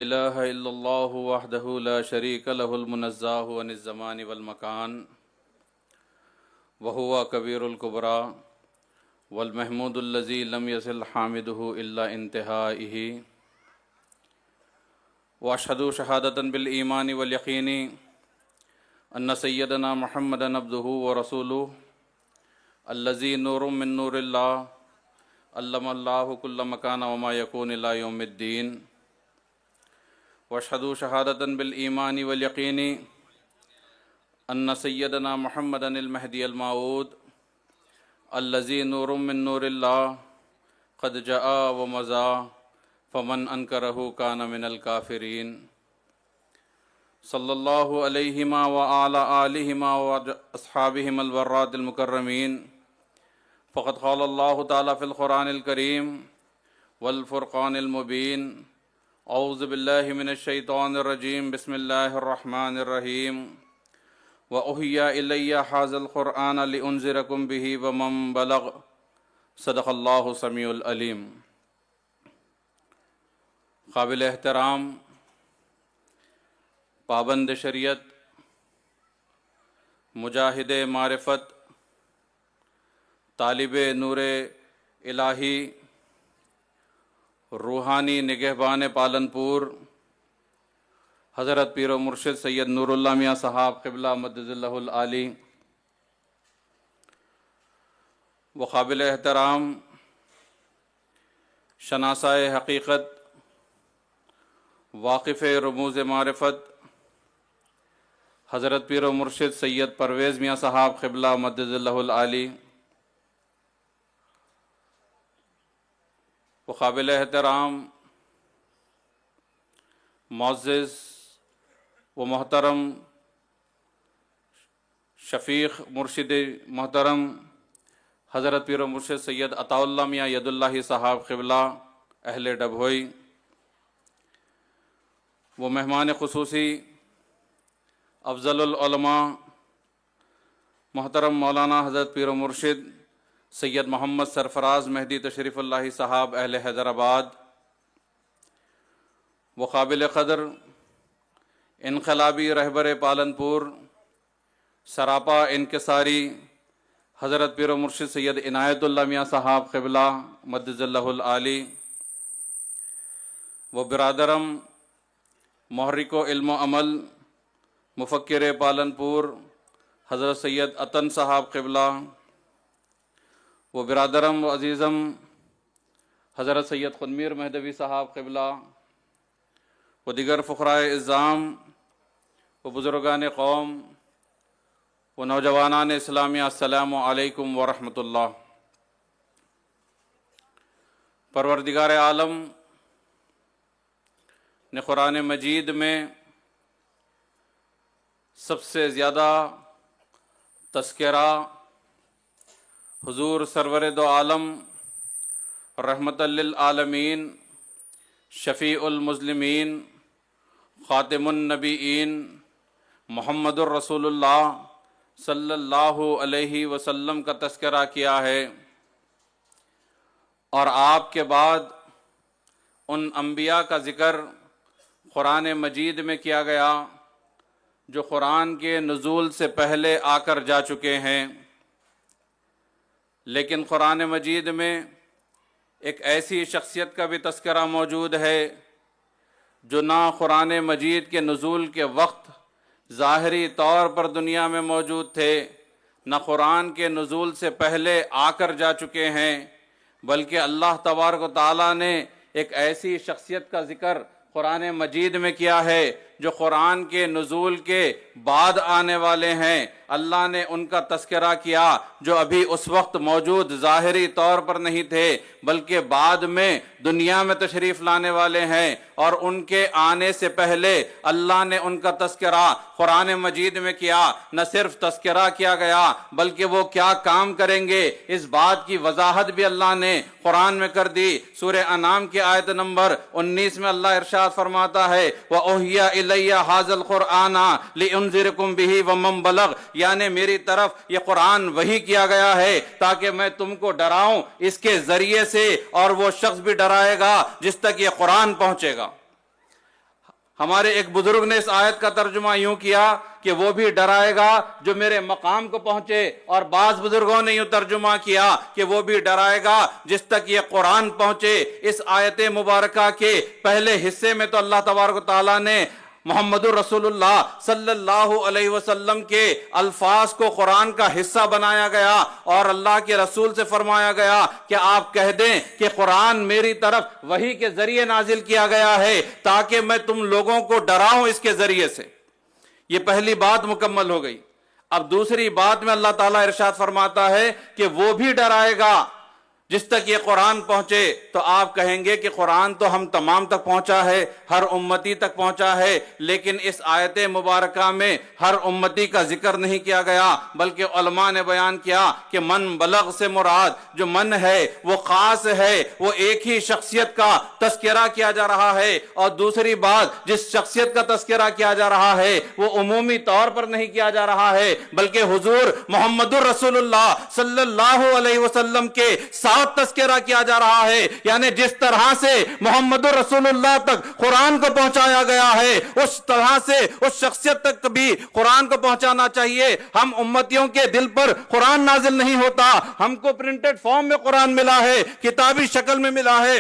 الہ الا اللہ وحدہ لا شریک لہ المنزہ عن الزمان والمکان وہو کبیر الکبریٰ والمحمود الذی لم یصل حامدہ الا انتہائہ واشہد شہادۃ بالایمان والیقین ان سیدنا محمدا عبدہ ورسولہ الذی نور من نور اللہ علم اللہ کل مکان وما یکون الی یوم الدین واشہد شہادۃ بالایمان والیقین ان سیدنا محمدا المہدی الموعود الذی نور من نور اللہ قد جاء ومضى فمن انکرہ کان من الکافرین صلی اللہ علیہما وعلی آلہما واصحابہم البرات المکرمین فقد قال اللہ تعالی فی القرآن الکریم والفرقان المبین اعوذ باللہ من الشیطان الرجیم بسم اللہ الرحمن الرحیم وَأُوحِيَ إِلَيَّ هَٰذَا الْقُرْآنَ لِأُنذِرَكُم بِهِ وَمَن بَلَغَ صدق اللہ السمیع العلیم۔ قابل احترام پابند شریعت، مجاہد معرفت، طالب نور الہی، روحانی نگہبان پالنپور حضرت پیر و مرشد سید نور اللہ میاں صاحب قبلہ مدد اللہ العالی، و قابل احترام شناسۂ حقیقت، واقف رموز معرفت حضرت پیر و مرشد سید پرویز میاں صاحب قبلہ مدد اللہ العالی، و قابل احترام معزز و محترم شفیق مرشد محترم حضرت پیر و مرشد سید عطا اللہ میاں ید اللہ صاحب قبلہ اہل ڈبھوئی، وہ مہمان خصوصی افضل العلماء محترم مولانا حضرت پیر و مرشد سید محمد سرفراز مہدی تشریف اللہ صاحب اہل حیدرآباد، وہ قابل قدر انقلابی رہبر پالنپور سراپا انکساری حضرت پیر و مرشد سید عنایت اللہ میاں صاحب قبلہ مدد اللہ العالی، وہ برادرم محرک و علم و عمل مفکر پالنپور حضرت سید عطن صاحب قبلہ، وہ برادرم و عزیزم حضرت سید خنمیر مہدوی صاحب قبلہ، وہ دیگر فقرائے اعظام، وہ بزرگان قوم، وہ نوجوانان اسلامیہ، السلام علیکم ورحمۃ اللہ۔ پروردگار عالم نے قرآن مجید میں سب سے زیادہ تذکرہ حضور سرور دو عالم رحمت للعالمین شفیع المذنبین خاتم النبیین محمد الرسول اللہ صلی اللہ علیہ وسلم کا تذکرہ کیا ہے، اور آپ کے بعد ان انبیاء کا ذکر قرآن مجید میں کیا گیا جو قرآن کے نزول سے پہلے آ کر جا چکے ہیں، لیکن قرآن مجید میں ایک ایسی شخصیت کا بھی تذکرہ موجود ہے جو نہ قرآن مجید کے نزول کے وقت ظاہری طور پر دنیا میں موجود تھے، نہ قرآن کے نزول سے پہلے آ کر جا چکے ہیں، بلکہ اللہ تبارک و تعالیٰ نے ایک ایسی شخصیت کا ذکر قرآن مجید میں کیا ہے جو قرآن کے نزول کے بعد آنے والے ہیں۔ اللہ نے ان کا تذکرہ کیا جو ابھی اس وقت موجود ظاہری طور پر نہیں تھے، بلکہ بعد میں دنیا میں تشریف لانے والے ہیں، اور ان کے آنے سے پہلے اللہ نے ان کا تذکرہ قرآن مجید میں کیا۔ نہ صرف تذکرہ کیا گیا بلکہ وہ کیا کام کریں گے اس بات کی وضاحت بھی اللہ نے قرآن میں کر دی۔ سورہ انعام کی آیت نمبر 19 میں اللہ ارشاد فرماتا ہے وَأُوحِيَ إِلَيَّ هَٰذَا الْقُرْآنَ لِأُنذِرَكُم بِهِ وَمَن بَلَغَ، یعنی میری طرف یہ قرآن وحی کیا گیا ہے تاکہ میں تم کو ڈراؤں اس کے ذریعے سے، اور وہ شخص بھی ڈرائے گا جس تک یہ قرآن پہنچے گا۔ ہمارے ایک بزرگ نے اس آیت کا ترجمہ یوں کیا کہ وہ بھی ڈرائے گا جو میرے مقام کو پہنچے، اور بعض بزرگوں نے یوں ترجمہ کیا کہ وہ بھی ڈرائے گا جس تک یہ قرآن پہنچے۔ اس آیت مبارکہ کے پہلے حصے میں تو اللہ تبارک و تعالیٰ نے محمد رسول اللہ صلی اللہ علیہ وسلم کے الفاظ کو قرآن کا حصہ بنایا گیا، اور اللہ کے رسول سے فرمایا گیا کہ آپ کہہ دیں کہ قرآن میری طرف وحی کے ذریعے نازل کیا گیا ہے تاکہ میں تم لوگوں کو ڈراؤں اس کے ذریعے سے۔ یہ پہلی بات مکمل ہو گئی۔ اب دوسری بات میں اللہ تعالیٰ ارشاد فرماتا ہے کہ وہ بھی ڈرائے گا جس تک یہ قرآن پہنچے۔ تو آپ کہیں گے کہ قرآن تو ہم تمام تک پہنچا ہے، ہر امتی تک پہنچا ہے، لیکن اس آیت مبارکہ میں ہر امتی کا ذکر نہیں کیا گیا، بلکہ علماء نے بیان کیا کہ من بلغ سے مراد جو من ہے وہ خاص ہے، وہ ایک ہی شخصیت کا تذکرہ کیا جا رہا ہے، اور دوسری بات جس شخصیت کا تذکرہ کیا جا رہا ہے وہ عمومی طور پر نہیں کیا جا رہا ہے، بلکہ حضور محمد رسول اللہ صلی اللہ علیہ وسلم کے ساتھ تذکرہ کیا جا رہا ہے۔ یعنی جس طرح سے محمد رسول اللہ تک قرآن کو پہنچایا گیا ہے اس طرح سے اس شخصیت تک بھی قرآن کو پہنچانا چاہیے۔ ہم امتیوں کے دل پر قرآن نازل نہیں ہوتا، ہم کو پرنٹڈ فارم میں قرآن ملا ہے، کتابی شکل میں ملا ہے،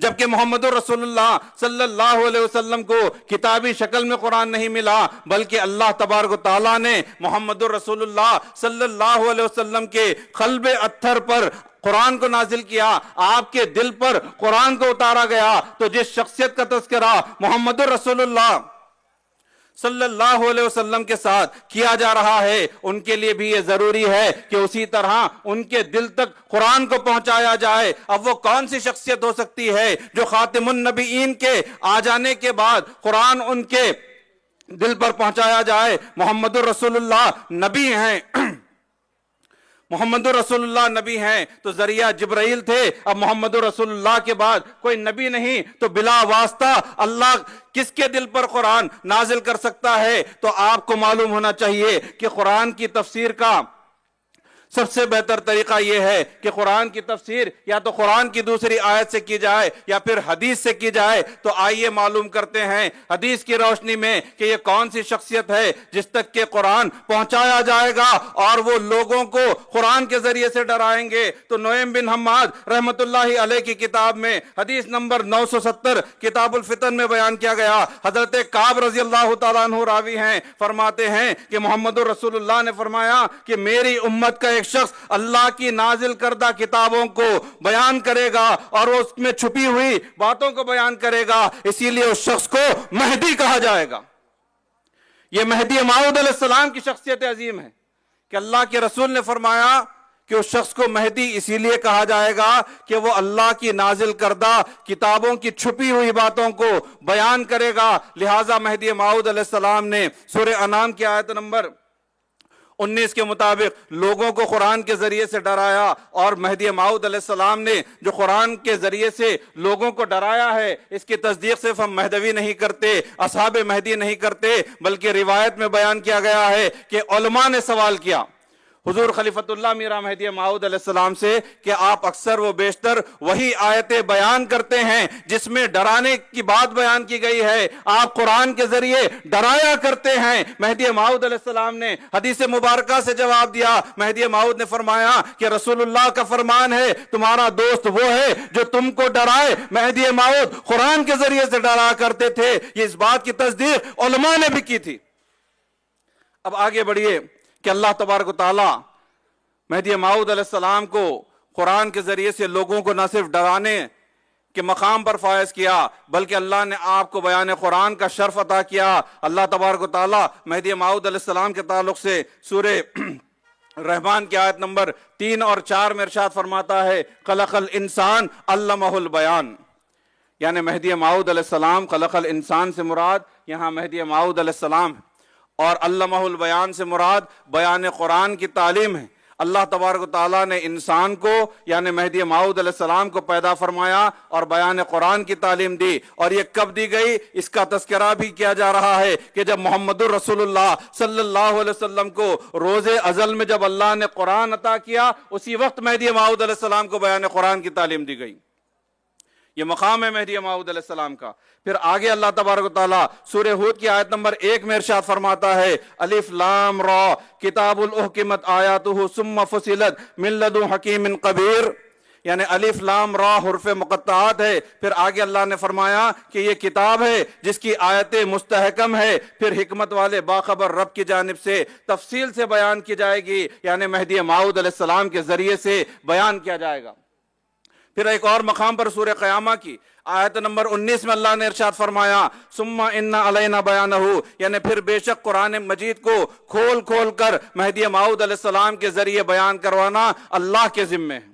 جبکہ محمد رسول اللہ صلی اللہ علیہ وسلم کو کتابی شکل میں قرآن نہیں ملا، بلکہ اللہ تبارک و تعالیٰ نے محمد رسول اللہ صلی اللہ علیہ وسلم کے قلب اطہر پر قرآن کو نازل کیا، آپ کے دل پر قرآن کو اتارا گیا۔ تو جس شخصیت کا تذکرہ محمد رسول اللہ صلی اللہ علیہ وسلم کے ساتھ کیا جا رہا ہے ان کے لیے بھی یہ ضروری ہے کہ اسی طرح ان کے دل تک قرآن کو پہنچایا جائے۔ اب وہ کون سی شخصیت ہو سکتی ہے جو خاتم النبیین کے آ جانے کے بعد قرآن ان کے دل پر پہنچایا جائے؟ محمد رسول اللہ نبی ہیں، محمد رسول اللہ نبی ہیں تو ذریعہ جبرائیل تھے۔ اب محمد رسول اللہ کے بعد کوئی نبی نہیں، تو بلا واسطہ اللہ کس کے دل پر قرآن نازل کر سکتا ہے؟ تو آپ کو معلوم ہونا چاہیے کہ قرآن کی تفسیر کا سب سے بہتر طریقہ یہ ہے کہ قرآن کی تفسیر یا تو قرآن کی دوسری آیت سے کی جائے یا پھر حدیث سے کی جائے۔ تو آئیے معلوم کرتے ہیں حدیث کی روشنی میں کہ یہ کون سی شخصیت ہے جس تک کہ قرآن پہنچایا جائے گا اور وہ لوگوں کو قرآن کے ذریعے سے ڈرائیں گے۔ تو نعیم بن حماد رحمت اللہ علیہ کی کتاب میں حدیث نمبر 970 کتاب الفتن میں بیان کیا گیا، حضرت کعب رضی اللہ تعالیٰ عنہ راوی ہیں، فرماتے ہیں کہ محمد رسول اللہ نے فرمایا کہ میری امت کا ایک شخص اللہ کی نازل کردہ کتابوں کو بیان کرے گا اور وہ اس میں چھپی ہوئی باتوں کو بیان کرے گا، اسی لیے اس شخص کو مہدی کہا جائے گا۔ یہ مہدی موعود علیہ السلام کی شخصیت عظیم ہے کہ اللہ کے رسول نے فرمایا کہ اس شخص کو مہدی اسی لیے کہا جائے گا کہ وہ اللہ کی نازل کردہ کتابوں کی چھپی ہوئی باتوں کو بیان کرے گا۔ لہٰذا مہدی موعود علیہ السلام نے سورہ انعام کی آیت نمبر 19 کے مطابق لوگوں کو قرآن کے ذریعے سے ڈرایا، اور مہدی موعود علیہ السلام نے جو قرآن کے ذریعے سے لوگوں کو ڈرایا ہے اس کی تصدیق صرف ہم مہدوی نہیں کرتے، اصحاب مہدی نہیں کرتے، بلکہ روایت میں بیان کیا گیا ہے کہ علماء نے سوال کیا حضور خلیفۃ اللہ میرا مہدی موعود علیہ السلام سے کہ آپ اکثر و بیشتر وہی آیتیں بیان کرتے ہیں جس میں ڈرانے کی بات بیان کی گئی ہے، آپ قرآن کے ذریعے ڈرایا کرتے ہیں۔ مہدی موعود علیہ السلام نے حدیث مبارکہ سے جواب دیا۔ مہدی موعود نے فرمایا کہ رسول اللہ کا فرمان ہے تمہارا دوست وہ ہے جو تم کو ڈرائے۔ مہدی موعود قرآن کے ذریعے سے ڈرایا کرتے تھے، یہ اس بات کی تصدیق علماء نے بھی کی تھی۔ اب آگے بڑھیے کہ اللہ تبارک و تعالیٰ مہدی موعود علیہ السلام کو قرآن کے ذریعے سے لوگوں کو نہ صرف ڈرانے کے مقام پر فائز کیا بلکہ اللہ نے آپ کو بیان قرآن کا شرف عطا کیا۔ اللہ تبارک و تعالیٰ مہدی موعود علیہ السلام کے تعلق سے سورہ رحمان کی آیت نمبر 3 اور 4 میں ارشاد فرماتا ہے خلق الانسان علمہ البیان، یعنی مہدی موعود علیہ السلام، خلق الانسان سے مراد یہاں مہدی موعود علیہ السلام ہے، اور علمہ البیان سے مراد بیان قرآن کی تعلیم ہے۔ اللہ تبارک و تعالیٰ نے انسان کو یعنی مہدی موعود علیہ السلام کو پیدا فرمایا اور بیان قرآن کی تعلیم دی، اور یہ کب دی گئی اس کا تذکرہ بھی کیا جا رہا ہے کہ جب محمد الرسول اللہ صلی اللہ علیہ وسلم کو روز ازل میں جب اللہ نے قرآن عطا کیا اسی وقت مہدی موعود علیہ السلام کو بیان قرآن کی تعلیم دی گئی۔ یہ مقام ہے مہدی موعود علیہ السلام کا۔ پھر آگے اللہ تبارک و تعالیٰ سورہ ہود کی آیت نمبر 1 میں ارشاد فرماتا ہے الف لام را کتاب احکمت آیاتہ ثم فصلت من لدن حکیم خبیر، یعنی الف لام را حرف مقطعات ہے۔ پھر آگے اللہ نے فرمایا کہ یہ کتاب ہے جس کی آیتیں مستحکم ہے، پھر حکمت والے باخبر رب کی جانب سے تفصیل سے بیان کی جائے گی، یعنی مہدی موعود علیہ السلام کے ذریعے سے بیان کیا جائے گا۔ پھر ایک اور مقام پر سورہ قیامہ کی آیت نمبر 19 میں اللہ نے ارشاد فرمایا ثم ان علینا بیانہ، یعنی پھر بے شک قرآن مجید کو کھول کھول کر مہدی موعود علیہ السلام کے ذریعے بیان کروانا اللہ کے ذمے ہے۔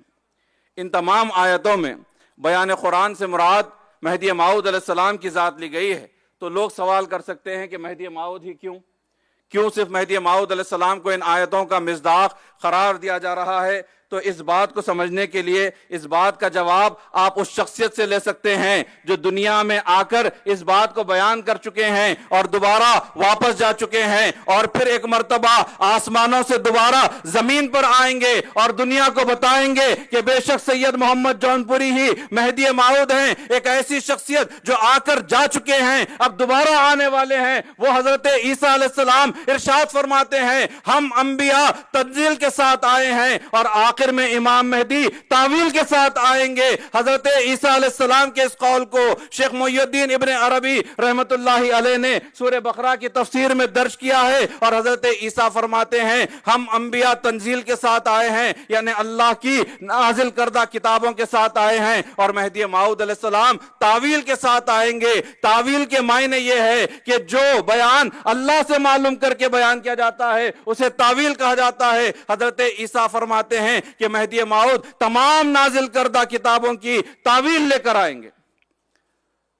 ان تمام آیتوں میں بیان قرآن سے مراد مہدی موعود علیہ السلام کی ذات لی گئی ہے۔ تو لوگ سوال کر سکتے ہیں کہ مہدی موعود ہی کیوں صرف مہدی موعود علیہ السلام کو ان آیتوں کا مصداق قرار دیا جا رہا ہے؟ تو اس بات کو سمجھنے کے لیے اس بات کا جواب آپ اس شخصیت سے لے سکتے ہیں جو دنیا میں آ کر اس بات کو بیان کر چکے ہیں اور دوبارہ واپس جا چکے ہیں، اور پھر ایک مرتبہ آسمانوں سے دوبارہ زمین پر آئیں گے اور دنیا کو بتائیں گے کہ بے شک سید محمد جونپوری ہی مہدی موعود ہیں۔ ایک ایسی شخصیت جو آ کر جا چکے ہیں، اب دوبارہ آنے والے ہیں، وہ حضرت عیسیٰ علیہ السلام ارشاد فرماتے ہیں ہم انبیاء تنزیل کے ساتھ آئے ہیں اور آخر میں امام مہدی تعویل کے ساتھ آئیں گے۔ حضرت عیسیٰ علیہ السلام کے اس قول کو شیخ محی الدین ابن عربی رحمت اللہ علیہ نے سورہ بقرہ کی تفسیر میں درج کیا ہے، اور حضرت عیسیٰ فرماتے ہیں ہم انبیاء تنزیل کے ساتھ آئے ہیں، یعنی اللہ کی نازل کردہ کتابوں کے ساتھ آئے ہیں، اور مہدی موعود علیہ السلام تعویل کے ساتھ آئیں گے۔ تعویل کے معنی یہ ہے کہ جو بیان اللہ سے معلوم کر کے بیان کیا جاتا ہے اسے تعویل کہا جاتا ہے۔ حضرت عیسیٰ فرماتے ہیں کہ مہدی موعود تمام نازل کردہ کتابوں کی تعویل لے کر آئیں گے۔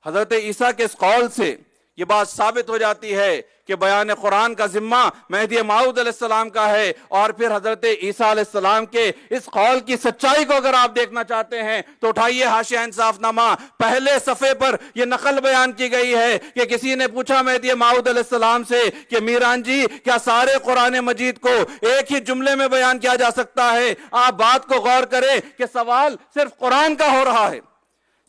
حضرت عیسیٰ کے اس قول سے یہ بات ثابت ہو جاتی ہے کہ بیان قرآن کا ذمہ مہدی موعود علیہ السلام کا ہے۔ اور پھر حضرت عیسیٰ علیہ السلام کے اس قول کی سچائی کو اگر آپ دیکھنا چاہتے ہیں تو اٹھائیے حاشیہ انصاف نامہ، پہلے صفحے پر یہ نقل بیان کی گئی ہے کہ کسی نے پوچھا مہدی موعود علیہ السلام سے کہ میران جی کیا سارے قرآن مجید کو ایک ہی جملے میں بیان کیا جا سکتا ہے؟ آپ بات کو غور کریں کہ سوال صرف قرآن کا ہو رہا ہے۔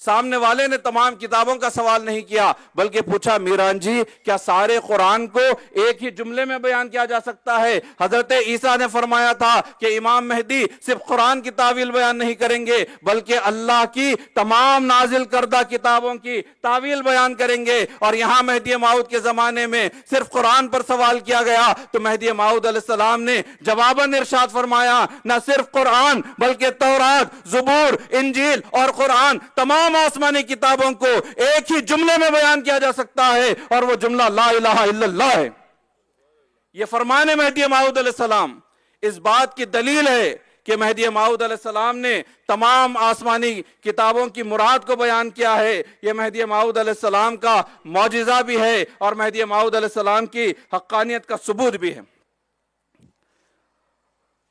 سامنے والے نے تمام کتابوں کا سوال نہیں کیا بلکہ پوچھا میران جی کیا سارے قرآن کو ایک ہی جملے میں بیان کیا جا سکتا ہے؟ حضرت عیسیٰ نے فرمایا تھا کہ امام مہدی صرف قرآن کی تعویل بیان نہیں کریں گے بلکہ اللہ کی تمام نازل کردہ کتابوں کی تعویل بیان کریں گے۔ اور یہاں مہدی موعود کے زمانے میں صرف قرآن پر سوال کیا گیا تو مہدی موعود علیہ السلام نے جواباً ارشاد فرمایا نہ صرف قرآن بلکہ تورات، زبور، انجیل اور قرآن تمام آسمانی کتابوں کو ایک ہی جملے میں بیان کیا جا سکتا ہے، اور وہ جملہ لا الہ الا اللہ ہے۔ یہ فرمان مہدی موعود علیہ السلام اس بات کی دلیل ہے کہ مہدی موعود علیہ السلام نے تمام آسمانی کتابوں کی مراد کو بیان کیا ہے۔ یہ مہدی موعود علیہ السلام کا معجزہ بھی ہے اور مہدی موعود علیہ السلام کی حقانیت کا ثبوت بھی ہے۔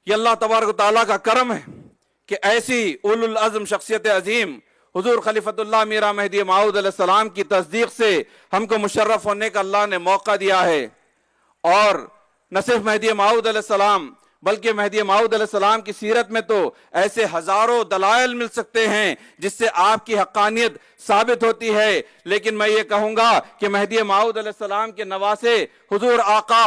یہ اللہ تبارک و تعالیٰ کا کرم ہے کہ ایسی اولو العزم شخصیت عظیم حضور خلیفۃ اللہ میرا مہدی موعود علیہ السلام کی تصدیق سے ہم کو مشرف ہونے کا اللہ نے موقع دیا ہے۔ اور نہ صرف مہدی موعود علیہ السلام بلکہ مہدی موعود علیہ السلام کی سیرت میں تو ایسے ہزاروں دلائل مل سکتے ہیں جس سے آپ کی حقانیت ثابت ہوتی ہے، لیکن میں یہ کہوں گا کہ مہدی موعود علیہ السلام کے نواسے حضور آقا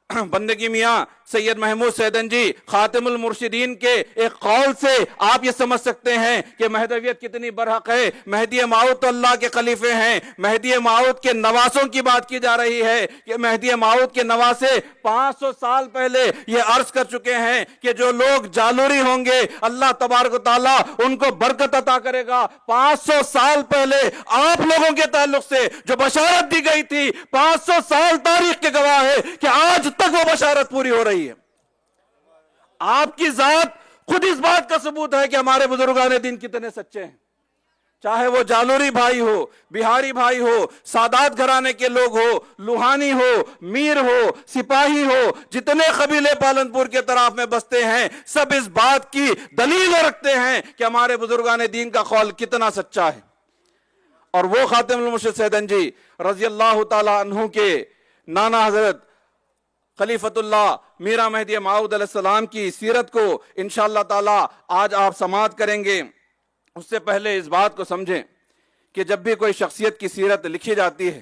بندگی میاں سید محمود سیدن جی خاتم المرشدین کے ایک قول سے آپ یہ سمجھ سکتے ہیں کہ مہدویت کتنی برحق ہے۔ مہدی موعود تو اللہ کے خلیفے ہیں، مہدی موعود کے نواسوں کی بات کی جا رہی ہے کہ مہدی موعود کے نواسے 500 سال پہلے یہ عرض کر چکے ہیں کہ جو لوگ جالوری ہوں گے اللہ تبارک و تعالیٰ ان کو برکت عطا کرے گا۔ 500 سال پہلے آپ لوگوں کے تعلق سے جو بشارت دی گئی تھی 500 سال تاریخ کے گواہ ہے کہ آج تک وہ بشارت پوری ہو رہی ہے۔ آپ کی ذات خود اس بات کا ثبوت ہے کہ ہمارے بزرگان دین کتنے سچے ہیں، چاہے وہ جالوری بھائی ہو، بہاری بھائی ہو، سادات گھرانے کے لوگ ہو، لوہانی ہو، میر ہو، سپاہی ہو، جتنے قبیلے پالنپور کے طرف میں بستے ہیں سب اس بات کی دلیل رکھتے ہیں کہ ہمارے بزرگان دین کا قول کتنا سچا ہے۔ اور وہ خاتم المرشد سیدن جی رضی اللہ تعالی عنہ کے نانا حضرت خلیفۃ اللہ میرا مہدی موعود علیہ السلام کی سیرت کو انشاءاللہ تعالی آج آپ سماعت کریں گے۔ اس سے پہلے اس بات کو سمجھیں کہ جب بھی کوئی شخصیت کی سیرت لکھی جاتی ہے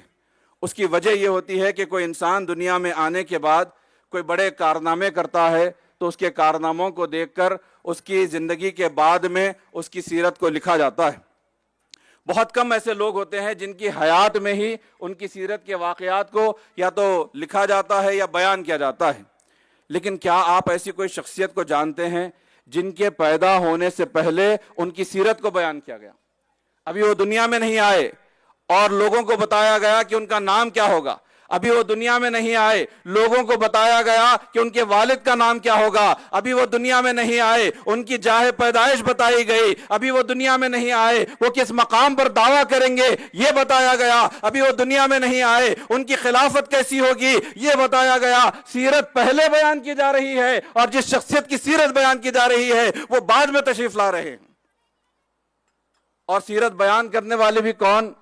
اس کی وجہ یہ ہوتی ہے کہ کوئی انسان دنیا میں آنے کے بعد کوئی بڑے کارنامے کرتا ہے تو اس کے کارناموں کو دیکھ کر اس کی زندگی کے بعد میں اس کی سیرت کو لکھا جاتا ہے۔ بہت کم ایسے لوگ ہوتے ہیں جن کی حیات میں ہی ان کی سیرت کے واقعات کو یا تو لکھا جاتا ہے یا بیان کیا جاتا ہے، لیکن کیا آپ ایسی کوئی شخصیت کو جانتے ہیں جن کے پیدا ہونے سے پہلے ان کی سیرت کو بیان کیا گیا؟ ابھی وہ دنیا میں نہیں آئے اور لوگوں کو بتایا گیا کہ ان کا نام کیا ہوگا، ابھی وہ دنیا میں نہیں آئے لوگوں کو بتایا گیا کہ ان کے والد کا نام کیا ہوگا، ابھی وہ دنیا میں نہیں آئے ان کی جاہ پیدائش بتائی گئی، ابھی وہ دنیا میں نہیں آئے وہ کس مقام پر دعویٰ کریں گے یہ بتایا گیا، ابھی وہ دنیا میں نہیں آئے ان کی خلافت کیسی ہوگی یہ بتایا گیا۔ سیرت پہلے بیان کی جا رہی ہے اور جس شخصیت کی سیرت بیان کی جا رہی ہے وہ بعد میں تشریف لا رہے ہیں۔ اور سیرت بیان کرنے والے بھی کون؟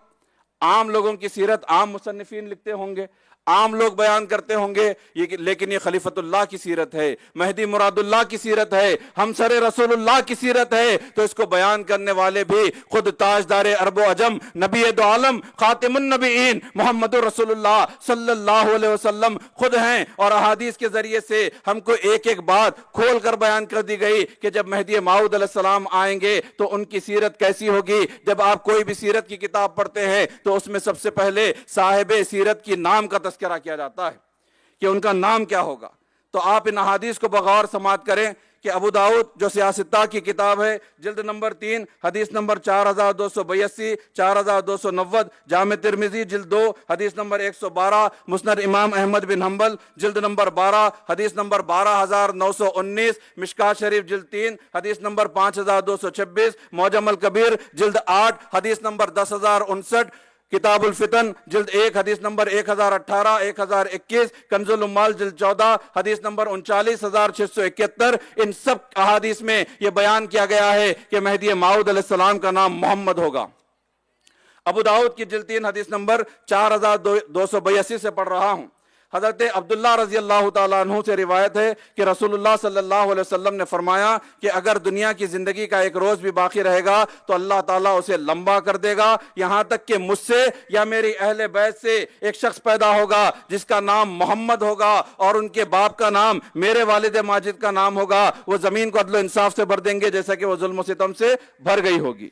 عام لوگوں کی سیرت عام مصنفین لکھتے ہوں گے، عام لوگ بیان کرتے ہوں گے، لیکن یہ خلیفۃ اللہ کی سیرت ہے، مہدی مراد اللہ کی سیرت ہے، ہمسر رسول اللہ کی سیرت ہے، تو اس کو بیان کرنے والے بھی خود تاجدار عرب و عجم، نبی دو عالم، خاتم النبیین محمد رسول اللہ صلی اللہ علیہ وسلم خود ہیں۔ اور احادیث کے ذریعے سے ہم کو ایک ایک بات کھول کر بیان کر دی گئی کہ جب مہدی موعود علیہ السلام آئیں گے تو ان کی سیرت کیسی ہوگی۔ جب آپ کوئی بھی سیرت کی کتاب پڑھتے ہیں تو اس میں سب سے پہلے صاحب سیرت کی نام کا تذکرہ کیا جاتا ہے کہ ان کا نام کیا ہوگا۔ تو آپ ان احادیث کو بغور سماعت کریں کہ ابو داؤد جو سیاستہ کی کتاب ہے جلد نمبر 3 حدیث نمبر 4282 4290، جامع ترمذی جلد 2 حدیث نمبر 112، مسند امام احمد بن حنبل جلد نمبر 12 حدیث نمبر 12919، مشکات شریف جلد 3 حدیث نمبر 5226، معجم الکبیر جلد 8 حدیث نمبر 10059، کتاب الفتن جلد 1 حدیث نمبر 1018 1021، کنز العمال جلد 14 حدیث نمبر 39671، ان سب احادیث میں یہ بیان کیا گیا ہے کہ مہدی موعود علیہ السلام کا نام محمد ہوگا۔ ابو داؤد کی جلد 3 حدیث نمبر 4282 سے پڑھ رہا ہوں۔ حضرت عبداللہ رضی اللہ تعالیٰ عنہ سے روایت ہے کہ رسول اللہ صلی اللہ علیہ وسلم نے فرمایا کہ اگر دنیا کی زندگی کا ایک روز بھی باقی رہے گا تو اللہ تعالیٰ اسے لمبا کر دے گا، یہاں تک کہ مجھ سے یا میری اہل بیت سے ایک شخص پیدا ہوگا جس کا نام محمد ہوگا اور ان کے باپ کا نام میرے والد ماجد کا نام ہوگا، وہ زمین کو عدل و انصاف سے بھر دیں گے جیسا کہ وہ ظلم و ستم سے بھر گئی ہوگی۔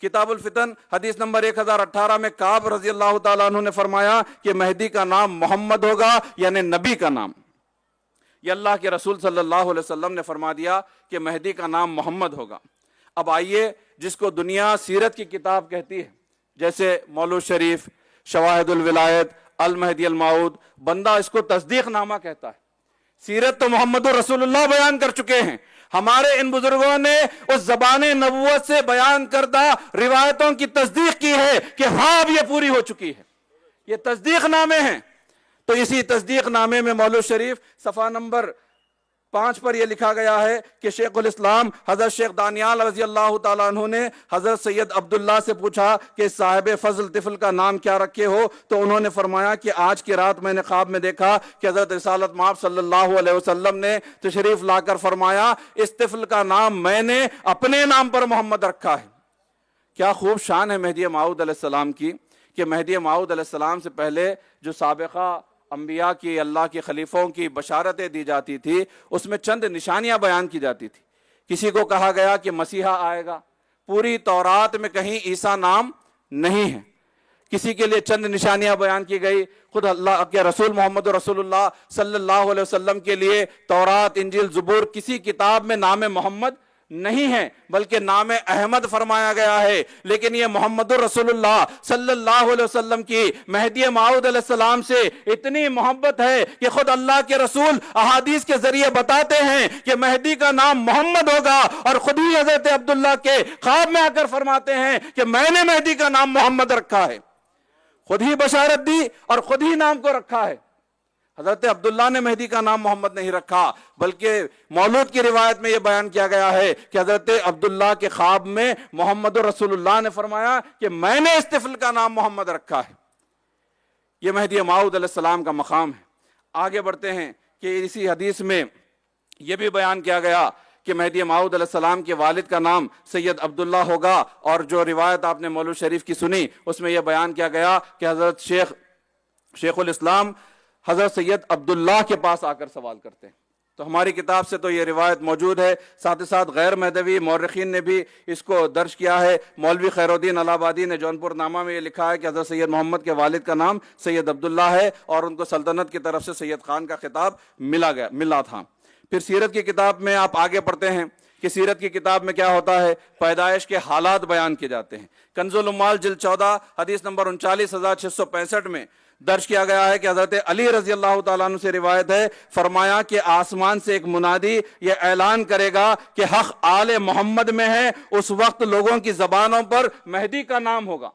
کتاب الفتن حدیث نمبر 1018 میں کعب رضی اللہ تعالیٰ عنہ نے فرمایا کہ مہدی کا نام محمد ہوگا، یعنی نبی کا نام۔ یہ اللہ کے رسول صلی اللہ علیہ وسلم نے فرما دیا کہ مہدی کا نام محمد ہوگا۔ اب آئیے، جس کو دنیا سیرت کی کتاب کہتی ہے جیسے مولود شریف، شواہد الولایت، المہدی الموعود، بندہ اس کو تصدیق نامہ کہتا ہے۔ سیرت تو محمد رسول اللہ بیان کر چکے ہیں، ہمارے ان بزرگوں نے اس زبان نبوت سے بیان کردہ روایتوں کی تصدیق کی ہے کہ ہاں اب یہ پوری ہو چکی ہے، یہ تصدیق نامے ہیں۔ تو اسی تصدیق نامے میں مولود شریف صفحہ نمبر 5 پر یہ لکھا گیا ہے کہ شیخ الاسلام حضرت شیخ دانیال رضی اللہ تعالیٰ عنہ نے حضرت سید عبداللہ سے پوچھا کہ صاحب فضل طفل کا نام کیا رکھے ہو، تو انہوں نے فرمایا کہ آج کی رات میں نے خواب میں دیکھا کہ حضرت رسالت مآب صلی اللہ علیہ وسلم نے تشریف لا کر فرمایا اس طفل کا نام میں نے اپنے نام پر محمد رکھا ہے۔ کیا خوب شان ہے مہدی موعود علیہ السلام کی کہ مہدی موعود علیہ السلام سے پہلے جو سابقہ انبیاء کی، اللہ کے خلیفوں کی بشارتیں دی جاتی تھی اس میں چند نشانیاں بیان کی جاتی تھی۔ کسی کو کہا گیا کہ مسیحا آئے گا، پوری تورات میں کہیں عیسیٰ نام نہیں ہے، کسی کے لیے چند نشانیاں بیان کی گئی۔ خود اللہ کے رسول محمد رسول اللہ صلی اللہ علیہ وسلم کے لیے تورات، انجیل، زبور کسی کتاب میں نام محمد نہیں ہے بلکہ نام احمد فرمایا گیا ہے، لیکن یہ محمد رسول اللہ صلی اللہ علیہ وسلم کی مہدی موعود علیہ السلام سے اتنی محبت ہے کہ خود اللہ کے رسول احادیث کے ذریعے بتاتے ہیں کہ مہدی کا نام محمد ہوگا، اور خود ہی حضرت عبداللہ کے خواب میں آ کر فرماتے ہیں کہ میں نے مہدی کا نام محمد رکھا ہے، خود ہی بشارت دی اور خود ہی نام کو رکھا ہے۔ حضرت عبداللہ نے مہدی کا نام محمد نہیں رکھا، بلکہ مولود کی روایت میں یہ بیان کیا گیا ہے کہ حضرت عبداللہ کے خواب میں محمد رسول اللہ نے فرمایا کہ میں نے اس طفل کا نام محمد رکھا ہے۔ یہ مہدی موعود علیہ السلام کا مقام ہے۔ آگے بڑھتے ہیں کہ اسی حدیث میں یہ بھی بیان کیا گیا کہ مہدی موعود علیہ السلام کے والد کا نام سید عبداللہ ہوگا، اور جو روایت آپ نے مولوی شریف کی سنی اس میں یہ بیان کیا گیا کہ حضرت شیخ الاسلام حضرت سید عبداللہ کے پاس آ کر سوال کرتے ہیں۔ تو ہماری کتاب سے تو یہ روایت موجود ہے، ساتھ ہی ساتھ غیر مہدوی مورخین نے بھی اس کو درج کیا ہے۔ مولوی خیر الدین الہ آبادی نے جونپور نامہ میں یہ لکھا ہے کہ حضرت سید محمد کے والد کا نام سید عبداللہ ہے، اور ان کو سلطنت کی طرف سے سید خان کا خطاب ملا تھا۔ پھر سیرت کی کتاب میں آپ آگے پڑھتے ہیں کہ سیرت کی کتاب میں کیا ہوتا ہے، پیدائش کے حالات بیان کیے جاتے ہیں۔ کنز العمال جلد 14 حدیث نمبر 39665 میں درج کیا گیا ہے کہ حضرت علی رضی اللہ تعالیٰ عنہ سے روایت ہے، فرمایا کہ آسمان سے ایک منادی یہ اعلان کرے گا کہ حق آل محمد میں ہے، اس وقت لوگوں کی زبانوں پر مہدی کا نام ہوگا۔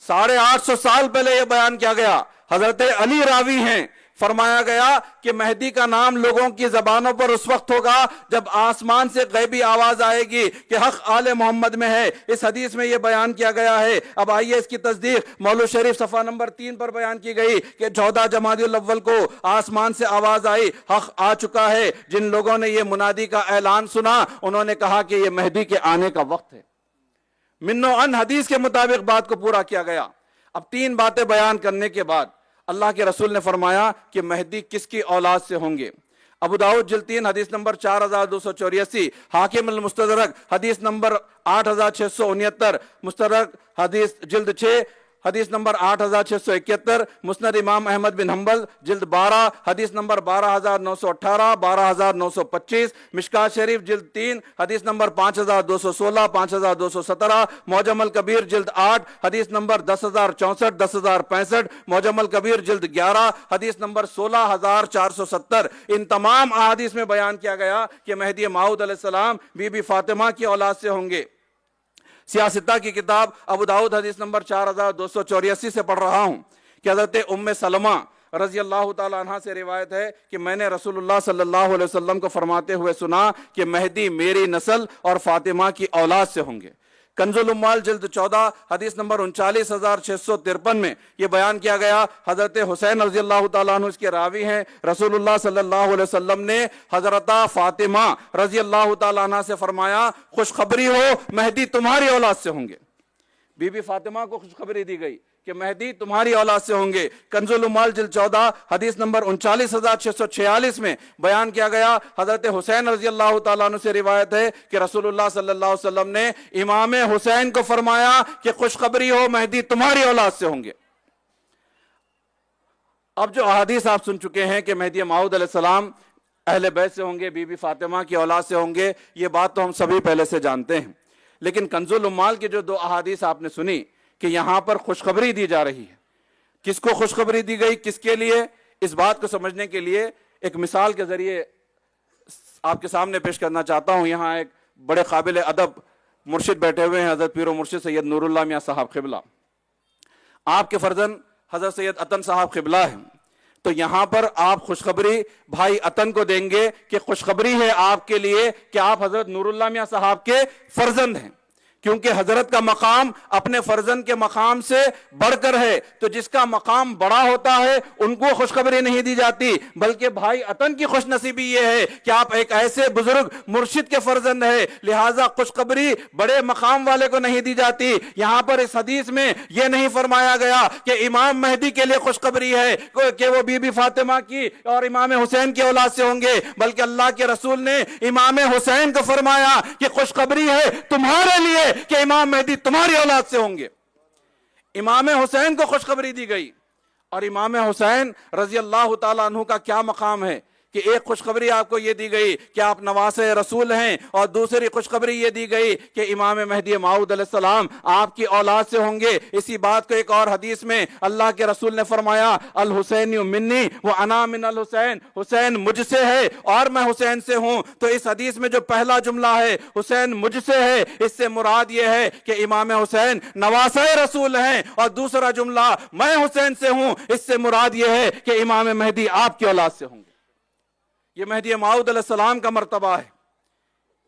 850 سال پہلے یہ بیان کیا گیا، حضرت علی راوی ہیں، فرمایا گیا کہ مہدی کا نام لوگوں کی زبانوں پر اس وقت ہوگا جب آسمان سے غیبی آواز آئے گی کہ حق آل محمد میں ہے۔ اس حدیث میں یہ بیان کیا گیا ہے۔ اب آئیے اس کی تصدیق مولوی شریف صفحہ نمبر 3 پر بیان کی گئی کہ 14 جمادی الاول کو آسمان سے آواز آئی، حق آ چکا ہے۔ جن لوگوں نے یہ منادی کا اعلان سنا انہوں نے کہا کہ یہ مہدی کے آنے کا وقت ہے۔ من و عن حدیث کے مطابق بات کو پورا کیا گیا۔ اب 3 باتیں بیان کرنے کے بعد اللہ کے رسول نے فرمایا کہ مہدی کس کی اولاد سے ہوں گے۔ ابو داؤد جلد 3 حدیث نمبر 4284، حاکم المستدرک حدیث نمبر 8669، مستدرک حدیث جلد 6 حدیث نمبر 8671، مسند امام احمد بن حنبل جلد 12 حدیث نمبر 12918، 12925، مشکات شریف جلد 3 حدیث نمبر 5216، 5217، معجم الکبیر جلد 8 حدیث نمبر 10064، 10065، معجم الکبیر جلد 11 حدیث نمبر 16470۔ ان تمام احادیث میں بیان کیا گیا کہ مہدی موعود علیہ السلام بی بی فاطمہ کی اولاد سے ہوں گے۔ سیاستہ کی کتاب ابو داؤد حدیث نمبر 4284 سے پڑھ رہا ہوں کہ حضرت ام سلمہ رضی اللہ تعالیٰ عنہ سے روایت ہے کہ میں نے رسول اللہ صلی اللہ علیہ وسلم کو فرماتے ہوئے سنا کہ مہدی میری نسل اور فاطمہ کی اولاد سے ہوں گے۔ کنز العمال جلد 14 حدیث نمبر 39653 میں یہ بیان کیا گیا، حضرت حسین رضی اللہ تعالیٰ عنہ اس کے راوی ہیں، رسول اللہ صلی اللہ علیہ وسلم نے حضرت فاطمہ رضی اللہ تعالیٰ عنہ سے فرمایا خوشخبری ہو مہدی تمہاری اولاد سے ہوں گے۔ بی بی فاطمہ کو خوشخبری دی گئی کہ مہدی تمہاری اولاد سے ہوں گے۔ کنز العمال جلد 14 حدیث نمبر 39646 میں بیان کیا گیا، حضرت حسین رضی اللہ تعالیٰ عنہ سے روایت ہے کہ رسول اللہ صلی اللہ علیہ وسلم نے امام حسین کو فرمایا کہ خوشخبری ہو مہدی تمہاری اولاد سے ہوں گے۔ اب جو احادیث آپ سن چکے ہیں کہ مہدی موعود علیہ السلام اہل بیت سے ہوں گے، بی بی فاطمہ کی اولاد سے ہوں گے، یہ بات تو ہم سبھی پہلے سے جانتے ہیں، لیکن کنز العمال کی جو 2 احادیث آپ نے سنی کہ یہاں پر خوشخبری دی جا رہی ہے، کس کو خوشخبری دی گئی، کس کے لیے، اس بات کو سمجھنے کے لیے ایک مثال کے ذریعے آپ کے سامنے پیش کرنا چاہتا ہوں۔ یہاں ایک بڑے قابل ادب مرشد بیٹھے ہوئے ہیں، حضرت پیر و مرشد سید نور اللہ میاں صاحب قبلہ، آپ کے فرزند حضرت سید عطن صاحب قبلہ ہیں۔ تو یہاں پر آپ خوشخبری بھائی عطن کو دیں گے کہ خوشخبری ہے آپ کے لیے کہ آپ حضرت نور اللہ میاں صاحب کے فرزند ہیں، کیونکہ حضرت کا مقام اپنے فرزند کے مقام سے بڑھ کر ہے، تو جس کا مقام بڑا ہوتا ہے ان کو خوشخبری نہیں دی جاتی، بلکہ بھائی عطن کی خوش نصیبی یہ ہے کہ آپ ایک ایسے بزرگ مرشد کے فرزند ہیں، لہٰذا خوشخبری بڑے مقام والے کو نہیں دی جاتی۔ یہاں پر اس حدیث میں یہ نہیں فرمایا گیا کہ امام مہدی کے لیے خوشخبری ہے کہ وہ بی بی فاطمہ کی اور امام حسین کی اولاد سے ہوں گے، بلکہ اللہ کے رسول نے امام حسین کو فرمایا کہ خوشخبری ہے تمہارے لیے کہ امام مہدی تمہاری اولاد سے ہوں گے۔ امام حسین کو خوشخبری دی گئی، اور امام حسین رضی اللہ تعالیٰ عنہ کا کیا مقام ہے کہ ایک خوشخبری آپ کو یہ دی گئی کہ آپ نواسے رسول ہیں، اور دوسری خوشخبری یہ دی گئی کہ امام مہدی موعود علیہ السلام آپ کی اولاد سے ہوں گے۔ اسی بات کو ایک اور حدیث میں اللہ کے رسول نے فرمایا، الحسین منی وانا من الحسین، حسین مجھ سے ہے اور میں حسین سے ہوں۔ تو اس حدیث میں جو پہلا جملہ ہے حسین مجھ سے ہے، اس سے مراد یہ ہے کہ امام حسین نواسے رسول ہیں، اور دوسرا جملہ میں حسین سے ہوں، اس سے مراد یہ ہے کہ امام مہدی آپ کی اولاد سے ہوں گے۔ یہ مہدی موعود علیہ السلام کا مرتبہ ہے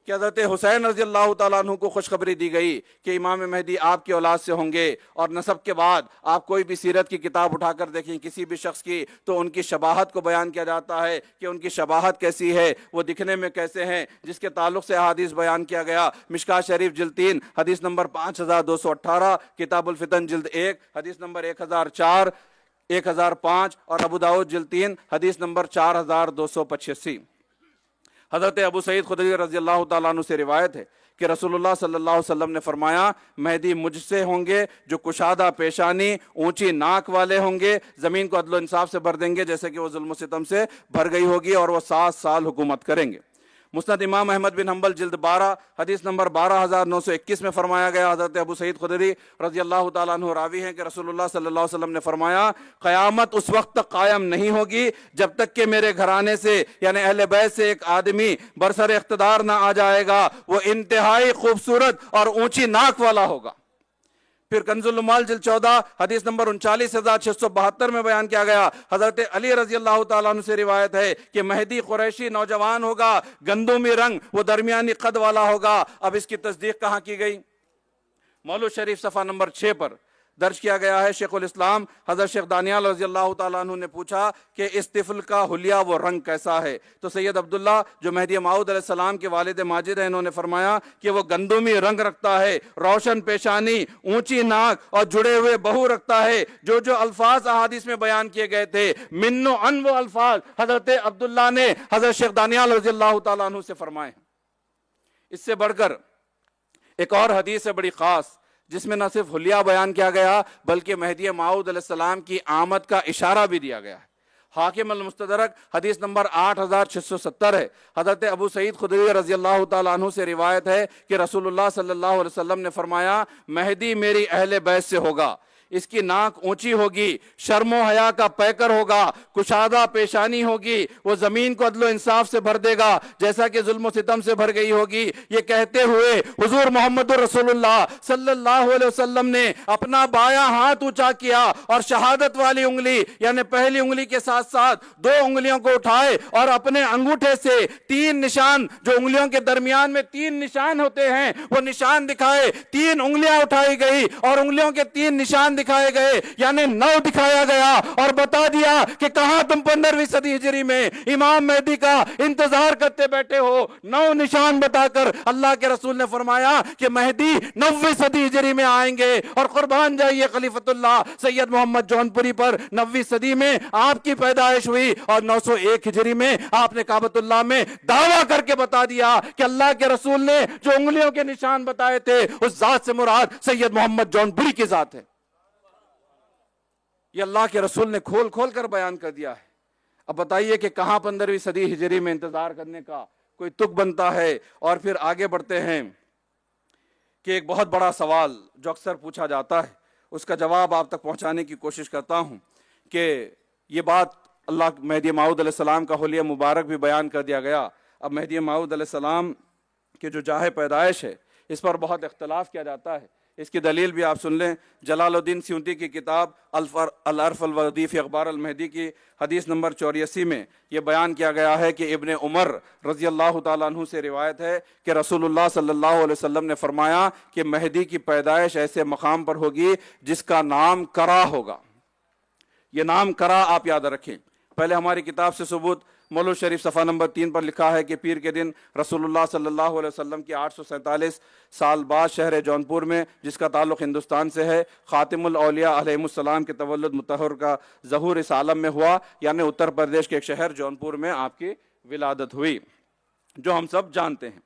کہ حضرت حسین رضی اللہ تعالیٰ عنہ کو خوشخبری دی گئی کہ امام مہدی آپ کی اولاد سے ہوں گے، اور نسب کے بعد آپ کوئی بھی سیرت کی کتاب اٹھا کر دیکھیں کسی بھی شخص کی تو ان کی شباہت کو بیان کیا جاتا ہے کہ ان کی شباہت کیسی ہے، وہ دکھنے میں کیسے ہیں، جس کے تعلق سے احادیث بیان کیا گیا۔ مشکاۃ شریف جلد 3 حدیث نمبر 5218، کتاب الفتن جلد 1 حدیث نمبر 1004 1005، اور ابو داؤد جلد 3 حدیث نمبر 4285۔ حضرت ابو سعید خدری رضی اللہ تعالیٰ عنہ سے روایت ہے کہ رسول اللہ صلی اللہ علیہ وسلم نے فرمایا، مہدی مجھ سے ہوں گے جو کشادہ پیشانی، اونچی ناک والے ہوں گے، زمین کو عدل و انصاف سے بھر دیں گے جیسے کہ وہ ظلم و ستم سے بھر گئی ہوگی، اور وہ 7 سال حکومت کریں گے۔ مسند امام احمد بن حنبل جلد 12 حدیث نمبر 12921 میں فرمایا گیا، حضرت ابو سعید خدری رضی اللہ تعالیٰ عنہ راوی ہیں کہ رسول اللہ صلی اللہ علیہ وسلم نے فرمایا، قیامت اس وقت تک قائم نہیں ہوگی جب تک کہ میرے گھرانے سے یعنی اہل بیت سے ایک آدمی برسر اقتدار نہ آ جائے گا، وہ انتہائی خوبصورت اور اونچی ناک والا ہوگا۔ پھر کنز العمال جلد 14 حدیث نمبر 39672 میں بیان کیا گیا، حضرت علی رضی اللہ تعالیٰ عنہ سے روایت ہے کہ مہدی قریشی نوجوان ہوگا، گندمی رنگ، وہ درمیانی قد والا ہوگا۔ اب اس کی تصدیق کہاں کی گئی؟ مولود شریف صفحہ نمبر 6 پر درج کیا گیا ہے۔ شیخ الاسلام حضرت شیخ دانیال رضی اللہ تعالیٰ عنہ نے پوچھا کہ اس طفل کا حلیہ وہ رنگ کیسا ہے؟ تو سید عبداللہ جو مہدی موعود علیہ السلام کے والد ماجد ہیں، انہوں نے فرمایا کہ وہ گندمی رنگ رکھتا ہے، روشن پیشانی، اونچی ناک اور جڑے ہوئے بہو رکھتا ہے۔ جو الفاظ احادیث میں بیان کیے گئے تھے من و عن وہ الفاظ حضرت عبداللہ نے حضرت شیخ دانیال رضی اللہ تعالیٰ عنہ سے فرمائے۔ اس سے بڑھ کر ایک اور حدیث ہے بڑی خاص، جس میں نہ صرف حلیہ بیان کیا گیا بلکہ مہدی موعود علیہ السلام کی آمد کا اشارہ بھی دیا گیا ہے۔ حاکم المستدرک حدیث نمبر 8670 ہے۔ حضرت ابو سعید خدری رضی اللہ تعالیٰ عنہ سے روایت ہے کہ رسول اللہ صلی اللہ علیہ وسلم نے فرمایا، مہدی میری اہل بیت سے ہوگا، اس کی ناک اونچی ہوگی، شرم و حیا کا پیکر ہوگا، کشادہ پیشانی ہوگی، وہ زمین کو عدل و انصاف سے بھر دے گا جیسا کہ ظلم و ستم سے بھر گئی ہوگی۔ یہ کہتے ہوئے حضور محمد رسول اللہ صلی اللہ علیہ وسلم نے اپنا بایاں ہاتھ اونچا کیا اور شہادت والی انگلی یعنی پہلی انگلی کے ساتھ ساتھ 2 انگلیوں کو اٹھائے اور اپنے انگوٹھے سے 3 نشان، جو انگلیوں کے درمیان میں 3 نشان ہوتے ہیں، وہ نشان دکھائے۔ 3 انگلیاں اٹھائی گئی اور انگلیوں کے 3 نشان دکھائے گئے، یعنی 9 دکھایا گیا، اور بتا دیا کہ کہاں تم 15ویں صدی ہجری میں امام مہدی کا انتظار کرتے بیٹھے ہو۔ 9 نشان بتا کر اللہ کے رسول نے فرمایا کہ مہدی 9ویں صدی ہجری میں آئیں گے، اور قربان جائیے خلیفۃ اللہ سید محمد جونپوری پر 9ویں صدی میں آپ کی پیدائش ہوئی، اور 901 ہجری میں آپ نے کعبۃ اللہ میں دعویٰ کر کے بتا دیا کہ اللہ کے رسول نے جو انگلیوں کے نشان بتائے تھے اس ذات سے مراد سید محمد جونپوری کی ذات ہے۔ یہ اللہ کے رسول نے کھول کھول کر بیان کر دیا ہے۔ اب بتائیے کہ کہاں 15ویں صدی ہجری میں انتظار کرنے کا کوئی تک بنتا ہے؟ اور پھر آگے بڑھتے ہیں کہ ایک بہت بڑا سوال جو اکثر پوچھا جاتا ہے، اس کا جواب آپ تک پہنچانے کی کوشش کرتا ہوں کہ یہ بات اللہ مہدی موعود علیہ السلام کا حلیہ مبارک بھی بیان کر دیا گیا۔ اب مہدی موعود علیہ السلام کے جو جاہ پیدائش ہے اس پر بہت اختلاف کیا جاتا ہے۔ اس کی دلیل بھی آپ سن لیں۔ جلال الدین سیوطی کی کتاب العرف الودی فی اخبار المہدی کی حدیث نمبر 84 میں یہ بیان کیا گیا ہے کہ ابن عمر رضی اللہ تعالیٰ عنہ سے روایت ہے کہ رسول اللہ صلی اللہ علیہ وسلم نے فرمایا کہ مہدی کی پیدائش ایسے مقام پر ہوگی جس کا نام کرا ہوگا۔ یہ نام کرا آپ یاد رکھیں۔ پہلے ہماری کتاب سے ثبوت مولود شریف صفحہ نمبر 3 پر لکھا ہے کہ پیر کے دن رسول اللہ صلی اللہ علیہ وسلم کی 847 سال بعد شہر جونپور میں، جس کا تعلق ہندوستان سے ہے، خاتم الاولیاء علیہ السلام کے تولد مطہر کا ظہور اس عالم میں ہوا، یعنی اتر پردیش کے ایک شہر جونپور میں آپ کی ولادت ہوئی، جو ہم سب جانتے ہیں۔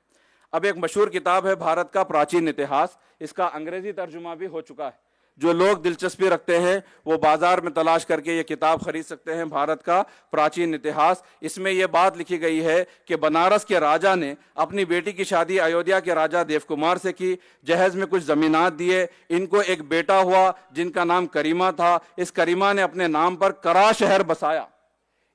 اب ایک مشہور کتاب ہے بھارت کا پراچین اتہاس، اس کا انگریزی ترجمہ بھی ہو چکا ہے۔ جو لوگ دلچسپی رکھتے ہیں وہ بازار میں تلاش کر کے یہ کتاب خرید سکتے ہیں، بھارت کا پراچین اتہاس۔ اس میں یہ بات لکھی گئی ہے کہ بنارس کے راجہ نے اپنی بیٹی کی شادی ایودھیا کے راجہ دیو کمار سے کی، جہیز میں کچھ زمینات دیے، ان کو ایک بیٹا ہوا جن کا نام کریمہ تھا۔ اس کریمہ نے اپنے نام پر کرا شہر بسایا۔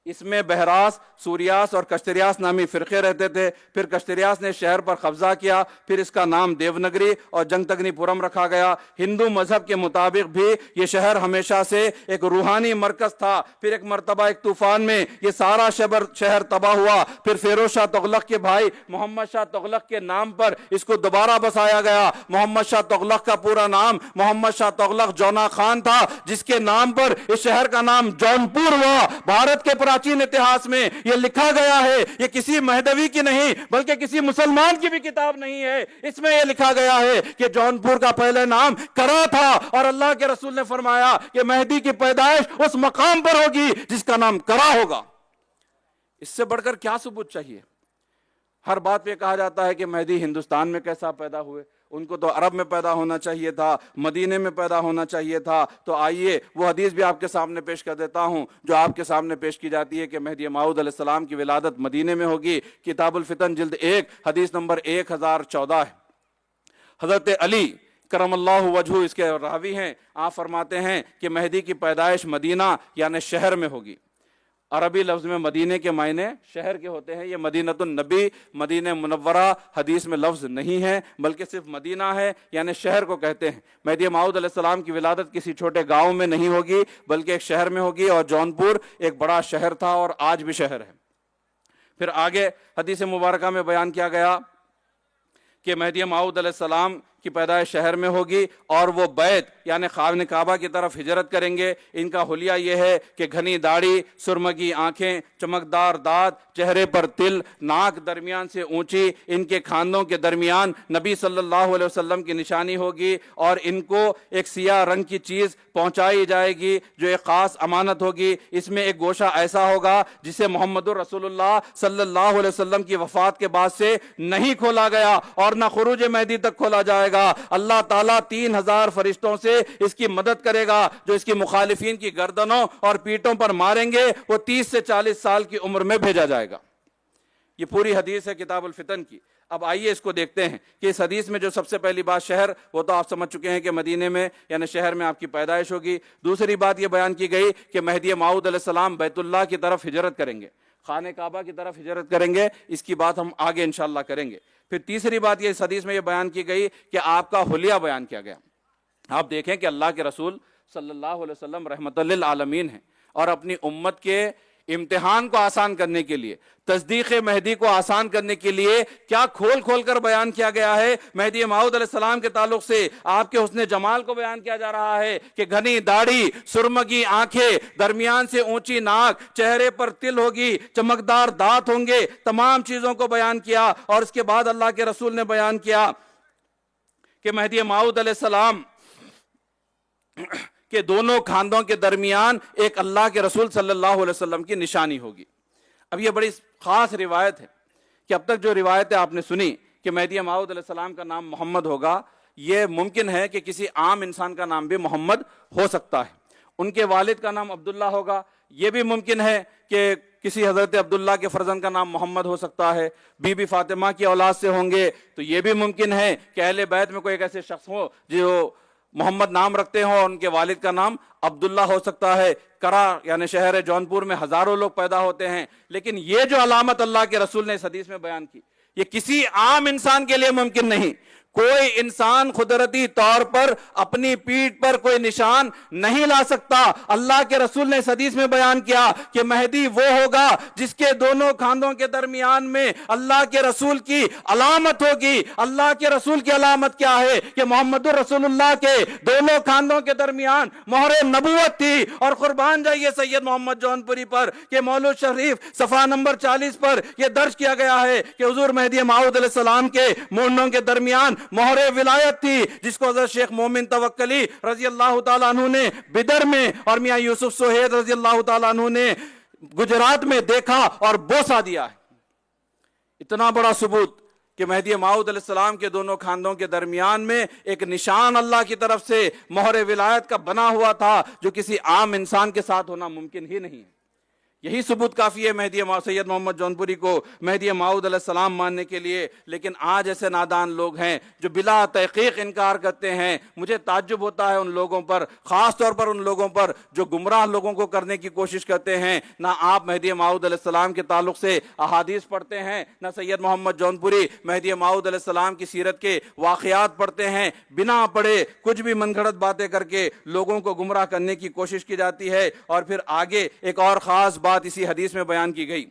اس میں بہراس، سوریاس اور کشتریاس نامی فرقے رہتے تھے. پھر کشتریاس نے شہر پر قبضہ کیا، پھر اس کا نام دیونگری اور جنگتگنی پورم رکھا گیا. ہندو مذہب کے مطابق بھی یہ شہر ہمیشہ سے ایک روحانی مرکز تھا. پھر ایک مرتبہ ایک طوفان میں یہ سارا شہر تباہ ہوا. پھر فیروز شاہ تغلق کے بھائی محمد شاہ تغلق کے نام پر اس کو دوبارہ بسایا گیا. محمد شاہ تغلق کا پورا نام محمد شاہ تغلق جونا خان تھا، جس کے نام پر اس شہر کا نام جونپور ہوا. بھارت کے پراچین اتہاس میں یہ لکھا گیا ہے، یہ کسی مہدوی کی نہیں بلکہ کسی مسلمان کی بھی کتاب نہیں ہے. اس میں یہ لکھا گیا ہے کہ جونپور کا پہلے نام کرا تھا، اور اللہ کے رسول نے فرمایا کہ مہدی کی پیدائش اس مقام پر ہوگی جس کا نام کرا ہوگا. اس سے بڑھ کر کیا ثبوت چاہیے؟ ہر بات پہ کہا جاتا ہے کہ مہدی ہندوستان میں کیسا پیدا ہوئے، ان کو تو عرب میں پیدا ہونا چاہیے تھا، مدینے میں پیدا ہونا چاہیے تھا. تو آئیے وہ حدیث بھی آپ کے سامنے پیش کر دیتا ہوں جو آپ کے سامنے پیش کی جاتی ہے کہ مہدی موعود علیہ السلام کی ولادت مدینے میں ہوگی. کتاب الفتن جلد 1 حدیث نمبر 1014 ہے. حضرت علی کرم اللہ وجہہ اس کے راوی ہیں. آپ فرماتے ہیں کہ مہدی کی پیدائش مدینہ یعنی شہر میں ہوگی. عربی لفظ میں مدینے کے معنی شہر کے ہوتے ہیں. یہ مدینۃ النبی، مدینہ منورہ حدیث میں لفظ نہیں ہے بلکہ صرف مدینہ ہے، یعنی شہر کو کہتے ہیں. مہدی موعود علیہ السلام کی ولادت کسی چھوٹے گاؤں میں نہیں ہوگی بلکہ ایک شہر میں ہوگی، اور جونپور ایک بڑا شہر تھا اور آج بھی شہر ہے. پھر آگے حدیث مبارکہ میں بیان کیا گیا کہ مہدی موعود علیہ السلام کی پیدائش شہر میں ہوگی اور وہ بیت یعنی خانہ کعبہ کی طرف ہجرت کریں گے. ان کا حلیہ یہ ہے کہ گھنی داڑھی، سرمگی آنکھیں، چمکدار دانت، چہرے پر تل، ناک درمیان سے اونچی، ان کے کھانوں کے درمیان نبی صلی اللہ علیہ وسلم کی نشانی ہوگی، اور ان کو ایک سیاہ رنگ کی چیز پہنچائی جائے گی جو ایک خاص امانت ہوگی. اس میں ایک گوشہ ایسا ہوگا جسے محمد رسول اللہ صلی اللہ علیہ وسلم کی وفات کے بعد سے نہیں کھولا گیا اور نہ خروج مہدی تک کھولا جائے گا. اللہ تعالیٰ 3000 فرشتوں سے اس کی مدد کرے گا جو اس کی مخالفین کی گردنوں اور پیٹوں پر ماریں گے. وہ 30 سے 40 سال کی عمر میں بھیجا جائے گا. یہ پوری حدیث ہے کتاب الفتن کی. اب آئیے اس کو دیکھتے ہیں کہ اس حدیث میں جو سب سے پہلی بات شہر، وہ تو آپ سمجھ چکے ہیں کہ مدینے میں یعنی شہر میں آپ کی پیدائش ہوگی. دوسری بات یہ بیان کی گئی کہ مہدی موعود علیہ السلام بیت اللہ کی طرف ہجرت کریں گے، خانہ کعبہ کی طرف ہجرت کریں گے. اس کی بات ہم آگے انشاءاللہ کریں گے. پھر تیسری بات یہ اس حدیث میں یہ بیان کی گئی کہ آپ کا حلیہ بیان کیا گیا. آپ دیکھیں کہ اللہ کے رسول صلی اللہ علیہ وسلم رحمت للعالمین ہیں، اور اپنی امت کے امتحان کو آسان کرنے کے لیے، تصدیق مہدی کو آسان کرنے کے لیے کیا کھول کھول کر بیان کیا گیا ہے. مہدی موعود علیہ السلام کے تعلق سے آپ کے حسن جمال کو بیان کیا جا رہا ہے کہ گھنی داڑھی، سرمگی آنکھیں، درمیان سے اونچی ناک، چہرے پر تل ہوگی، چمکدار دانت ہوں گے. تمام چیزوں کو بیان کیا، اور اس کے بعد اللہ کے رسول نے بیان کیا کہ مہدی موعود علیہ السلام کہ دونوں کھاندوں کے درمیان ایک اللہ کے رسول صلی اللہ علیہ وسلم کی نشانی ہوگی. اب یہ بڑی خاص روایت ہے کہ اب تک جو روایتیں آپ نے سنی کہ مہدی موعود علیہ السلام کا نام محمد ہوگا، یہ ممکن ہے کہ کسی عام انسان کا نام بھی محمد ہو سکتا ہے. ان کے والد کا نام عبداللہ ہوگا، یہ بھی ممکن ہے کہ کسی حضرت عبداللہ کے فرزند کا نام محمد ہو سکتا ہے. بی بی فاطمہ کی اولاد سے ہوں گے تو یہ بھی ممکن ہے کہ اہل بیت میں کوئی ایک ایسے شخص ہو جو محمد نام رکھتے ہوں اور ان کے والد کا نام عبداللہ ہو سکتا ہے. کرا یعنی شہر جونپور میں ہزاروں لوگ پیدا ہوتے ہیں، لیکن یہ جو علامت اللہ کے رسول نے اس حدیث میں بیان کی، یہ کسی عام انسان کے لیے ممکن نہیں. کوئی انسان قدرتی طور پر اپنی پیٹھ پر کوئی نشان نہیں لا سکتا. اللہ کے رسول نے اس حدیث میں بیان کیا کہ مہدی وہ ہوگا جس کے دونوں کھاندوں کے درمیان میں اللہ کے رسول کی علامت ہوگی. اللہ کے رسول کی علامت کیا ہے کہ محمد رسول اللہ کے دونوں کھاندوں کے درمیان مہر نبوت تھی. اور قربان جائیے سید محمد جونپوری پر کہ مولود شریف صفحہ نمبر 40 پر یہ درج کیا گیا ہے کہ حضور مہدی موعود علیہ السلام کے مونڈوں کے درمیان مہر ولایت تھی، جس کو حضرت شیخ مومن توکلی رضی اللہ تعالیٰ عنہ نے بدر میں اور میاں یوسف سہید رضی اللہ تعالیٰ عنہ نے گجرات میں دیکھا اور بوسہ دیا ہے. اتنا بڑا ثبوت کہ مہدی موعود علیہ السلام کے دونوں کھاندوں کے درمیان میں ایک نشان اللہ کی طرف سے مہر ولایت کا بنا ہوا تھا جو کسی عام انسان کے ساتھ ہونا ممکن ہی نہیں ہے. یہی ثبوت کافی ہے مہدی سید محمد جونپوری کو مہدی موعود علیہ السلام ماننے کے لیے۔ لیکن آج ایسے نادان لوگ ہیں جو بلا تحقیق انکار کرتے ہیں۔ مجھے تعجب ہوتا ہے ان لوگوں پر، خاص طور پر ان لوگوں پر جو گمراہ لوگوں کو کرنے کی کوشش کرتے ہیں۔ نہ آپ مہدی موعود علیہ السلام کے تعلق سے احادیث پڑھتے ہیں، نہ سید محمد جونپوری مہدی موعود علیہ السلام کی سیرت کے واقعات پڑھتے ہیں۔ بنا پڑھے کچھ بھی من گھڑت باتیں کر کے لوگوں کو گمراہ کرنے کی کوشش کی جاتی ہے۔ اور پھر آگے ایک اور خاص بات اسی حدیث میں بیان کی گئی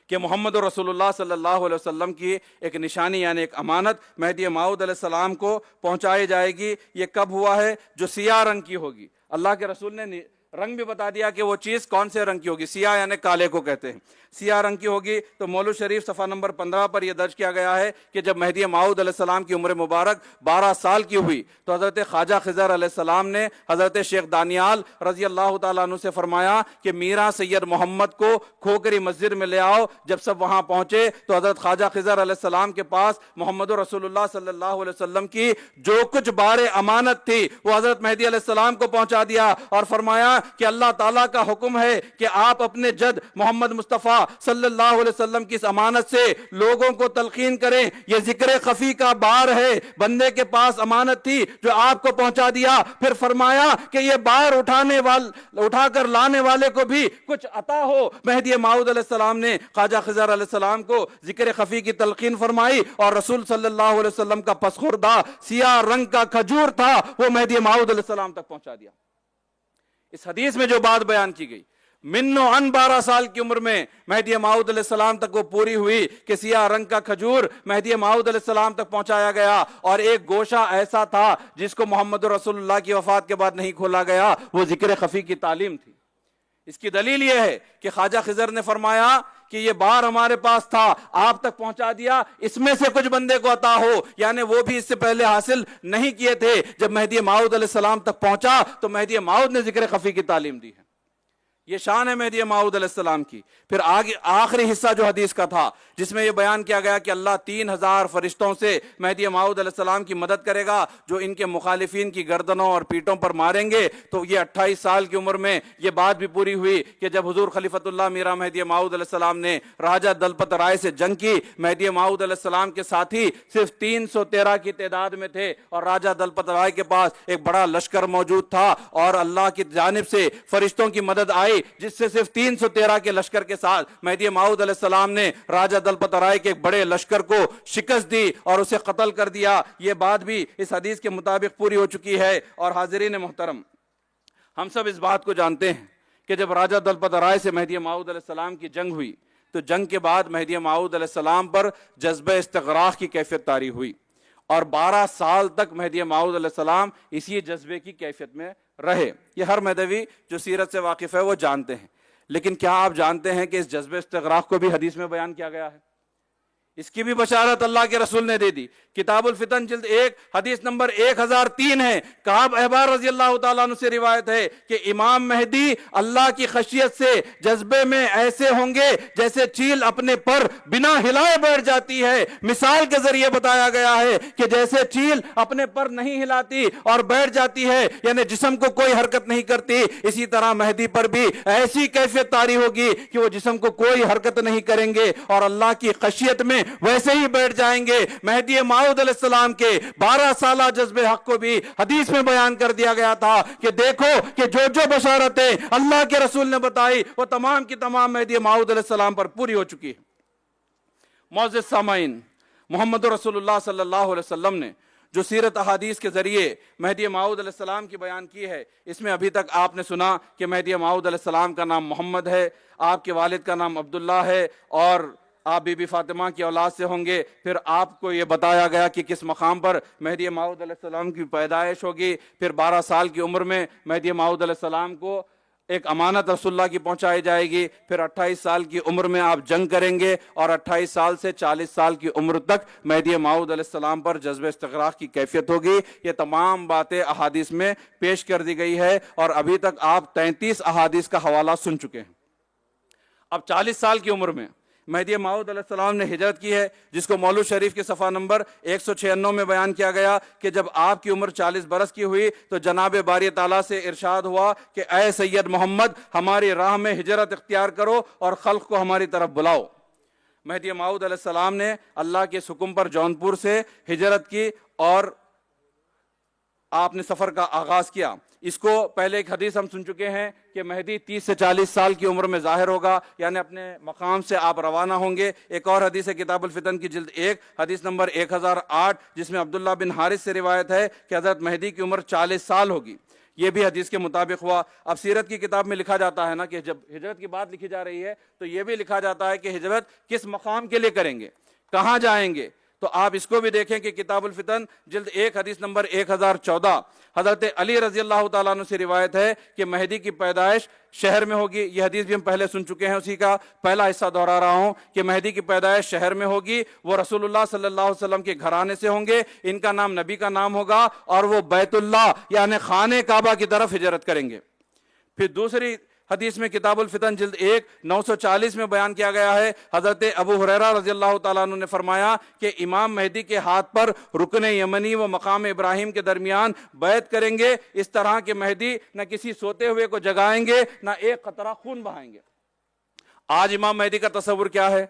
کہ محمد رسول اللہ صلی اللہ علیہ وسلم کی ایک نشانی یعنی ایک امانت مہدی موعود علیہ السلام کو پہنچائی جائے گی۔ یہ کب ہوا ہے؟ جو سیاہ رنگ کی ہوگی۔ اللہ کے رسول نے رنگ بھی بتا دیا کہ وہ چیز کون سے رنگ کی ہوگی۔ سیاہ یعنی کالے کو کہتے ہیں، سیاہ رنگ کی ہوگی۔ تو مولود شریف صفحہ نمبر 15 پر یہ درج کیا گیا ہے کہ جب مہدی موعود علیہ السلام کی عمر مبارک 12 سال کی ہوئی تو حضرت خواجہ خضر علیہ السلام نے حضرت شیخ دانیال رضی اللہ تعالیٰ عنہ سے فرمایا کہ میرا سید محمد کو کھوکری مسجد میں لے آؤ۔ جب سب وہاں پہنچے تو حضرت خواجہ خضر علیہ السلام کے پاس محمد رسول اللہ صلی اللہ علیہ وسلم کی جو کچھ بار امانت تھی وہ حضرت مہدی علیہ السلام کو پہنچا دیا اور فرمایا کہ اللہ تعالیٰ کا حکم ہے کہ آپ اپنے جد محمد مصطفیٰ صلی اللہ علیہ وسلم کی اس امانت سے لوگوں کو تلقین کریں۔ یہ ذکر خفی کا بار ہے، بندے کے پاس امانت تھی جو آپ کو پہنچا دیا۔ پھر فرمایا کہ یہ بار اٹھا کر لانے والے کو بھی کچھ عطا ہو۔ مہدی موعود علیہ السلام نے خواجہ خضر علیہ السلام کو ذکر خفی کی تلقین فرمائی اور رسول صلی اللہ علیہ وسلم کا پسخوردہ سیاہ رنگ کا کھجور تھا وہ مہدی موعود علیہ السلام تک پہنچا دیا۔ اس حدیث میں جو بات بیان کی گئی منو ان 12 سال کی عمر میں مہدی موعود علیہ السلام تک وہ پوری ہوئی کہ سیاہ رنگ کا کھجور مہدی موعود علیہ السلام تک پہنچایا گیا۔ اور ایک گوشہ ایسا تھا جس کو محمد رسول اللہ کی وفات کے بعد نہیں کھولا گیا، وہ ذکر خفی کی تعلیم تھی۔ اس کی دلیل یہ ہے کہ خواجہ خضر نے فرمایا کہ یہ بار ہمارے پاس تھا، آپ تک پہنچا دیا، اس میں سے کچھ بندے کو عطا ہو، یعنی وہ بھی اس سے پہلے حاصل نہیں کیے تھے۔ جب مہدی موعود علیہ السلام تک پہنچا تو مہدی موعود نے ذکر خفی کی تعلیم دی ہے۔ یہ شان ہے مہدی موعود علیہ السلام کی۔ پھر آگے آخری حصہ جو حدیث کا تھا جس میں یہ بیان کیا گیا کہ اللہ 3000 فرشتوں سے مہدی موعود علیہ السلام کی مدد کرے گا جو ان کے مخالفین کی گردنوں اور پیٹوں پر ماریں گے۔ تو یہ 28 سال کی عمر میں یہ بات بھی پوری ہوئی کہ جب حضور خلیفۃ اللہ میرا مہدی موعود علیہ السلام نے راجہ دلپت رائے سے جنگ کی، مہدی موعود علیہ السلام کے ساتھی صرف 313 کی تعداد میں تھے اور راجہ دلپت رائے کے پاس ایک بڑا لشکر موجود تھا اور اللہ کی جانب سے فرشتوں کی مدد آئی جس سے صرف 313 کے لشکر کے ساتھ مہدی موعود علیہ السلام نے راجہ دلپت رائے کے ایک بڑے لشکر کو شکست دی اور اسے قتل کر دیا۔ یہ بات بھی اس حدیث کے مطابق پوری ہو چکی ہے۔ اور حاضرین محترم، ہم سب اس بات کو جانتے ہیں کہ جب راجہ دلپت رائے سے مہدی موعود علیہ السلام کی جنگ ہوئی تو جنگ کے بعد مہدی موعود علیہ السلام پر جذبہ استغراق کی کیفیت طاری ہوئی اور 12 سال تک مہدی موعود علیہ السلام اسی جذبے کی کیفیت میں رہے۔ یہ ہر مہدوی جو سیرت سے واقف ہے وہ جانتے ہیں۔ لیکن کیا آپ جانتے ہیں کہ اس جذبہ استغراق کو بھی حدیث میں بیان کیا گیا ہے؟ اس کی بھی بشارت اللہ کے رسول نے دے دی۔ کتاب الفتن جلد 1 حدیث نمبر 1003 ہے۔ کعب احبار رضی اللہ تعالیٰ عنہ سے روایت ہے کہ امام مہدی اللہ کی خشیت سے جذبے میں ایسے ہوں گے جیسے چیل اپنے پر بنا ہلائے بیٹھ جاتی ہے۔ مثال کے ذریعے بتایا گیا ہے کہ جیسے چیل اپنے پر نہیں ہلاتی اور بیٹھ جاتی ہے، یعنی جسم کو کوئی حرکت نہیں کرتی، اسی طرح مہدی پر بھی ایسی کیفیت طاری ہوگی کہ وہ جسم کو کوئی حرکت نہیں کریں گے اور اللہ کی خشیت میں ویسے ہی بیٹھ جائیں گے۔ مہدی موعود علیہ السلام کے 12 سالہ جذب حق کو بھی حدیث میں بیان کر دیا گیا تھا کہ دیکھو کہ جو جو بشارتیں اللہ کے رسول نے بتائی وہ تمام کی تمام مہدی موعود علیہ السلام پر پوری ہو چکی ہے۔ معزز سامعین، محمد رسول اللہ صلی اللہ علیہ وسلم نے جو سیرت احادیث کے ذریعے مہدی موعود علیہ السلام کی بیان کی ہے، اس میں ابھی تک آپ نے سنا کہ مہدی موعود علیہ السلام کا نام محمد ہے، آپ کے والد کا نام عبداللہ ہے اور آپ بی بی فاطمہ کی اولاد سے ہوں گے۔ پھر آپ کو یہ بتایا گیا کہ کس مقام پر مہدی موعود علیہ السلام کی پیدائش ہوگی۔ پھر 12 سال کی عمر میں مہدی موعود علیہ السلام کو ایک امانت رسول اللہ کی پہنچائی جائے گی۔ پھر 28 سال کی عمر میں آپ جنگ کریں گے اور 28 سال سے 40 سال کی عمر تک مہدی موعود علیہ السلام پر جذب استغراق کی کیفیت ہوگی۔ یہ تمام باتیں احادیث میں پیش کر دی گئی ہے اور ابھی تک آپ 33 احادیث کا حوالہ سن چکے ہیں۔ اب 40 سال کی عمر میں مہدی موعود علیہ السلام نے ہجرت کی ہے، جس کو مولود شریف کے صفحہ نمبر 196 میں بیان کیا گیا کہ جب آپ کی عمر 40 برس کی ہوئی تو جناب باری تعالیٰ سے ارشاد ہوا کہ اے سید محمد ہماری راہ میں ہجرت اختیار کرو اور خلق کو ہماری طرف بلاؤ۔ مہدی موعود علیہ السلام نے اللہ کے حکم پر جونپور سے ہجرت کی اور آپ نے سفر کا آغاز کیا۔ اس کو پہلے ایک حدیث ہم سن چکے ہیں کہ مہدی 30 سے 40 سال کی عمر میں ظاہر ہوگا، یعنی اپنے مقام سے آپ روانہ ہوں گے۔ ایک اور حدیث ہے کتاب الفتن کی جلد 1 حدیث نمبر 1008، جس میں عبداللہ بن حارث سے روایت ہے کہ حضرت مہدی کی عمر 40 سال ہوگی۔ یہ بھی حدیث کے مطابق ہوا۔ اب سیرت کی کتاب میں لکھا جاتا ہے نا کہ جب ہجرت کی بات لکھی جا رہی ہے تو یہ بھی لکھا جاتا ہے کہ ہجرت کس مقام کے لیے کریں گے، کہاں جائیں گے۔ تو آپ اس کو بھی دیکھیں کہ کتاب الفتن جلد 1 حدیث نمبر 1014 حضرت علی رضی اللہ تعالیٰ عنہ سے روایت ہے کہ مہدی کی پیدائش شہر میں ہوگی۔ یہ حدیث بھی ہم پہلے سن چکے ہیں، اسی کا پہلا حصہ دہرا رہا ہوں کہ مہدی کی پیدائش شہر میں ہوگی۔ وہ رسول اللہ صلی اللہ علیہ وسلم کے گھرانے سے ہوں گے، ان کا نام نبی کا نام ہوگا، اور وہ بیت اللہ یعنی خانہ کعبہ کی طرف ہجرت کریں گے۔ پھر دوسری حدیث میں کتاب الفتن جلد 1 940 میں بیان کیا گیا ہے، حضرت ابو ہریرہ رضی اللہ تعالیٰ عنہ نے فرمایا کہ امام مہدی کے ہاتھ پر رکن یمنی و مقام ابراہیم کے درمیان بیعت کریں گے، اس طرح کہ مہدی نہ کسی سوتے ہوئے کو جگائیں گے نہ ایک قطرہ خون بہائیں گے۔ آج امام مہدی کا تصور کیا ہے؟